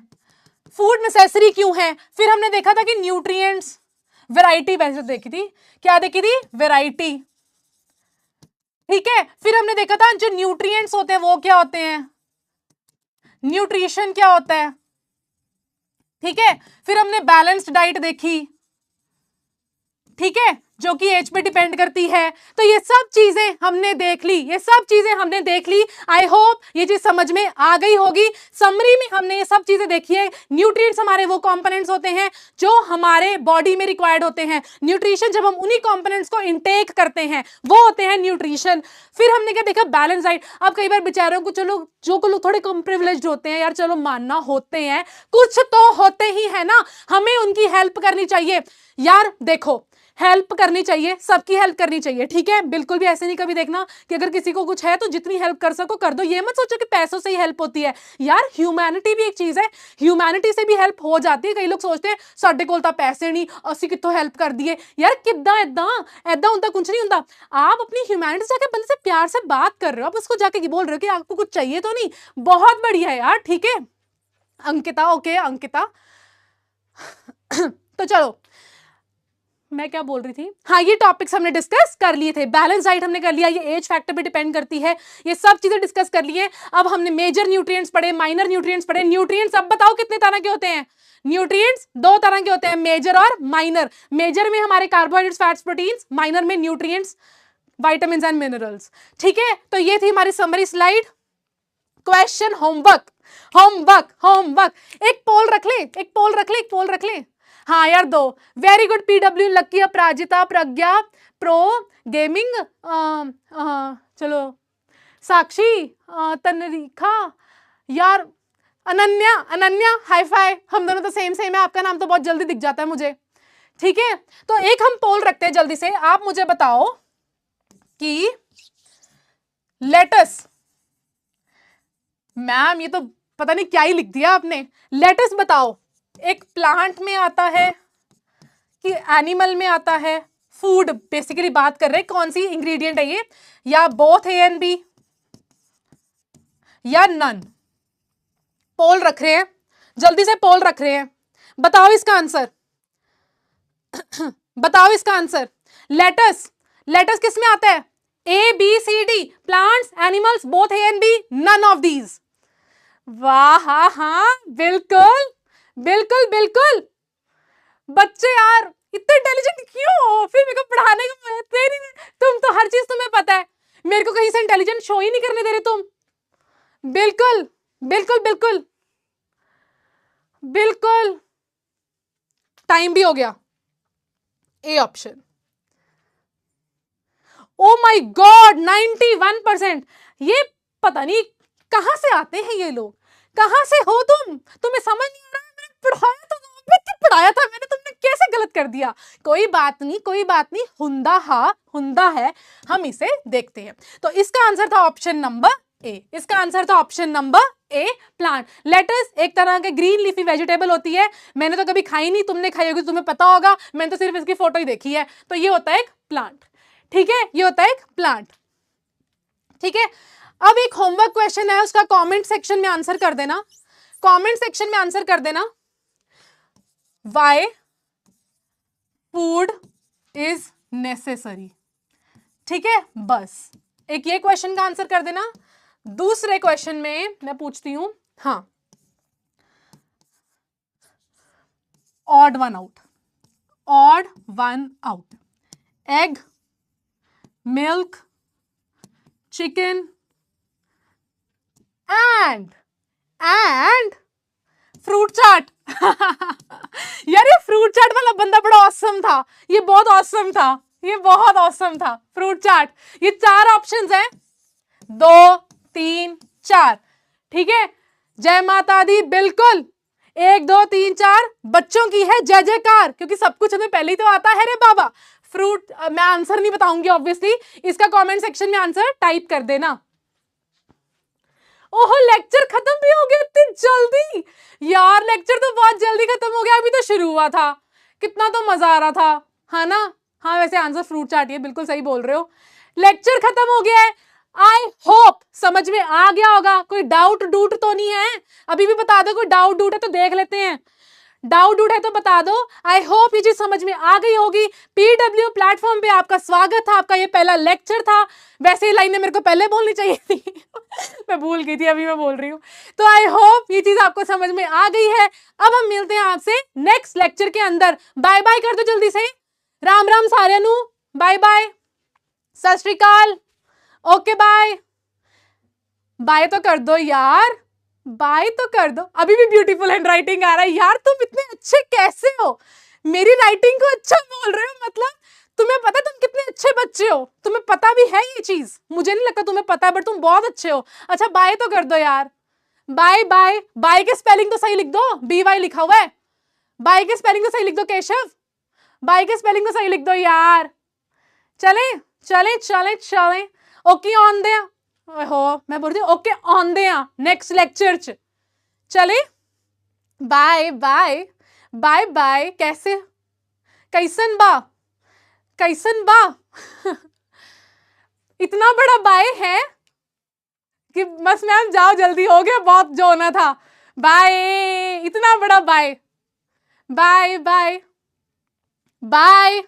फूड नेसेसरी क्यों है। फिर हमने देखा था कि न्यूट्रिएंट्स, वैरायटी वैसे देखी थी, क्या देखी थी? वैरायटी, ठीक है। फिर हमने देखा था जो न्यूट्रिएंट्स होते हैं वो क्या होते हैं, न्यूट्रिशन क्या होता है, ठीक है। फिर हमने बैलेंस्ड डाइट देखी, ठीक है। जो कि एज पे डिपेंड करती है। तो ये सब चीजें हमने देख ली, ये सब चीजें हमने देख ली। आई होप ये चीज समझ में आ गई होगी। समरी में हमने ये सब चीजें देखी है। न्यूट्रिएंट्स हमारे वो कंपोनेंट्स होते हैं जो हमारे बॉडी में रिक्वायर्ड होते हैं। न्यूट्रिशन जब हम उन्हीं कंपोनेंट्स को इंटेक करते हैं वो होते हैं न्यूट्रिशन। फिर हमने क्या देखा, बैलेंस डाइट। अब कई बार बेचारों को, चलो जो को लोग थोड़े कम प्रिविलेज्ड होते हैं यार, चलो मानना होते हैं, कुछ तो होते ही है ना, हमें उनकी हेल्प करनी चाहिए यार। देखो हेल्प करनी चाहिए, सबकी हेल्प करनी चाहिए, ठीक है। बिल्कुल भी ऐसे नहीं कभी देखना कि अगर किसी को कुछ है तो जितनी हेल्प कर सको कर दो। ये मत सोचो कि पैसों से ही हेल्प होती है यार। ह्यूमैनिटी भी एक चीज है, ह्यूमैनिटी से भी हेल्प हो जाती है। कई लोग सोचते हैं साडे कोल तां पैसे नहीं, असी कित्थों हेल्प कर दिए यार। किद्दां ऐदां ऐदां हुंदा कुछ नहीं हुंदा। आप अपनी ह्यूमैनिटी से जाके बंदे से प्यार से बात कर रहे हो, आप उसको जाके बोल रहे हो कि आपको कुछ चाहिए तो नहीं, बहुत बढ़िया है यार, ठीक है। अंकिता, ओके अंकिता। तो चलो मैं क्या बोल रही थी, हाँ ये टॉपिक्स हमने डिस्कस कर लिए थे। बैलेंस डाइट हमने कर लिया, ये एज फैक्टर पे डिपेंड करती है, ये सब चीजें डिस्कस कर लिए। अब हमने मेजर न्यूट्रिएंट्स पढ़े, माइनर न्यूट्रिएंट्स पढ़े। न्यूट्रिएंट्स अब बताओ कितने तरह के होते हैं? न्यूट्रिएंट्स दो तरह के होते हैं, मेजर और माइनर। मेजर में हमारे कार्बोहाइड्रेट्स, फैट्स, प्रोटीन्स, माइनर में न्यूट्रिएंट्स, विटामिन्स एंड मिनरल्स, ठीक है। तो ये थी हमारी summary slide. Question, homework homework homework, एक पोल रख ले, एक पोल रख ले, एक पोल रख ले। हाँ यार दो, वेरी गुड। पीडब्ल्यू, लकी, अपराजिता, प्रज्ञा, प्रो गेमिंग, चलो साक्षी, तनरीखा, यार अनन्या, अनन्या हाई फाई। हम दोनों तो सेम सेम है, आपका नाम तो बहुत जल्दी दिख जाता है मुझे, ठीक है। तो एक हम पोल रखते हैं जल्दी से, आप मुझे बताओ कि लेटस, मैम ये तो पता नहीं क्या ही लिख दिया आपने। लेटस बताओ, एक प्लांट में आता है कि एनिमल में आता है? फूड बेसिकली बात कर रहे हैं, कौन सी इंग्रेडिएंट है ये? या बोथ ए एंड बी या नन? पोल रख रहे हैं, जल्दी से पोल रख रहे हैं, बताओ इसका आंसर। बताओ इसका आंसर। लेटस, लेटस किस में आता है? A B C D, plants, animals, both A and B, none of these. वाह, हाँ हाँ बिल्कुल बिल्कुल बिल्कुल। बच्चे यार इतने इंटेलिजेंट क्यों हो? फिर मेरे को पढ़ाने का तेरी, तुम तो हर चीज तुम्हें पता है, मेरे को कहीं से इंटेलिजेंट शो ही नहीं करने दे रहे तुम। बिल्कुल बिल्कुल बिल्कुल बिल्कुल। टाइम भी हो गया। A option. Oh my God 91%। ये पता नहीं कहां से आते हैं ये लोग, कहां से हो तुम? तुम्हें समझ नहीं आ रहा? मैंने पढ़ाया तो पढ़ाया था मैंने, तुमने कैसे गलत कर दिया? कोई बात नहीं, कोई बात नहीं, हुंदा हा हुंदा है, हम इसे देखते हैं। तो इसका आंसर था ऑप्शन नंबर ए, इसका आंसर था option number A, plant. Lettuce एक तरह के ग्रीन लीफी वेजिटेबल होती है, मैंने तो कभी खाई नहीं, तुमने खाई होगी, तुम्हें पता होगा, मैंने तो सिर्फ इसकी फोटो ही देखी है। तो ये होता है एक प्लांट, ठीक है, ये होता है एक प्लांट, ठीक है। अब एक होमवर्क क्वेश्चन है, उसका कमेंट सेक्शन में आंसर कर देना, कमेंट सेक्शन में आंसर कर देना। Why food is necessary, ठीक है। बस एक ये क्वेश्चन का आंसर कर देना। दूसरे क्वेश्चन में मैं पूछती हूं, हाँ, odd one out, odd one out. Egg, milk, chicken and fruit chaat. यार ये फ्रूट चाट वाला बंदा बड़ा ऑसम था, ये बहुत ऑसम था, ये बहुत ऑसम था। फ्रूट चाट, ये चार ऑप्शंस हैं, 2 3 4, ठीक है। जय माता दी, बिल्कुल 1 2 3 4 बच्चों की है जय जयकार, क्योंकि सब कुछ हमें पहले ही तो आता है रे बाबा। फ्रूट, मैं आंसर नहीं बताऊंगी ऑब्वियसली, इसका कमेंट सेक्शन में आंसर टाइप कर देना। ओहो लेक्चर खत्म भी हो गया इतनी जल्दी? यार लेक्चर तो बहुत जल्दी खत्म हो गया, अभी तो शुरू हुआ था, कितना तो मजा आ रहा था, है ना? हाँ वैसे आंसर फ्रूट चाट है, बिल्कुल सही बोल रहे हो। लेक्चर खत्म हो गया है, आई होप समझ में आ गया होगा। कोई डाउट डूट तो नहीं है? अभी भी बता दो, कोई डाउट डूट है तो देख लेते हैं, डाउट डूट है तो बता दो। आई होप ये चीज समझ में आ गई होगी। पीडब्ल्यू प्लेटफॉर्म पे आपका स्वागत था, आपका ये पहला लेक्चर था। वैसे ही लाइनें मेरे को पहले बोलनी चाहिए थी मैं भूल गई थी, अभी मैं बोल रही हूँ। तो आई होप ये चीज आपको समझ में आ गई है। अब हम मिलते हैं आपसे नेक्स्ट लेक्चर के अंदर। बाय बाय कर दो जल्दी से, राम राम सारिਆਂ ਨੂੰ, बाय बाय, सत श्री अकाल, ओके बाय। बाय तो कर दो यार, बाय तो कर दो। अभी भी ब्यूटीफुल हैंड राइटिंग आ रहा है यार, तुम इतने अच्छे कैसे हो? मेरी राइटिंग को अच्छा बोल रहे हो, मतलब तुम्हें पता तुम कितने अच्छे बच्चे हो, तुम्हें पता भी है ये चीज, मुझे नहीं लगता तुम्हें पता है, बट तुम बहुत अच्छे हो। अच्छा बाय तो कर दो यार, बाय बाय। बाय के स्पेलिंग तो सही लिख दो, BY लिखा हुआ है, बाय के स्पेलिंग तो सही लिख दो केशव, बाय के स्पेलिंग तो सही लिख दो यार। चले चले चले चले, ओके ऑन दे हो, मैं बोल रही हूँ okay on the next lecture च चले। Bye bye bye bye. कैसे कैसन बा, कैसन बा इतना बड़ा बाय है कि बस मैम जाओ जल्दी, हो गया बहुत जो होना था। बाय, इतना बड़ा बाय, बाय बाय बाय।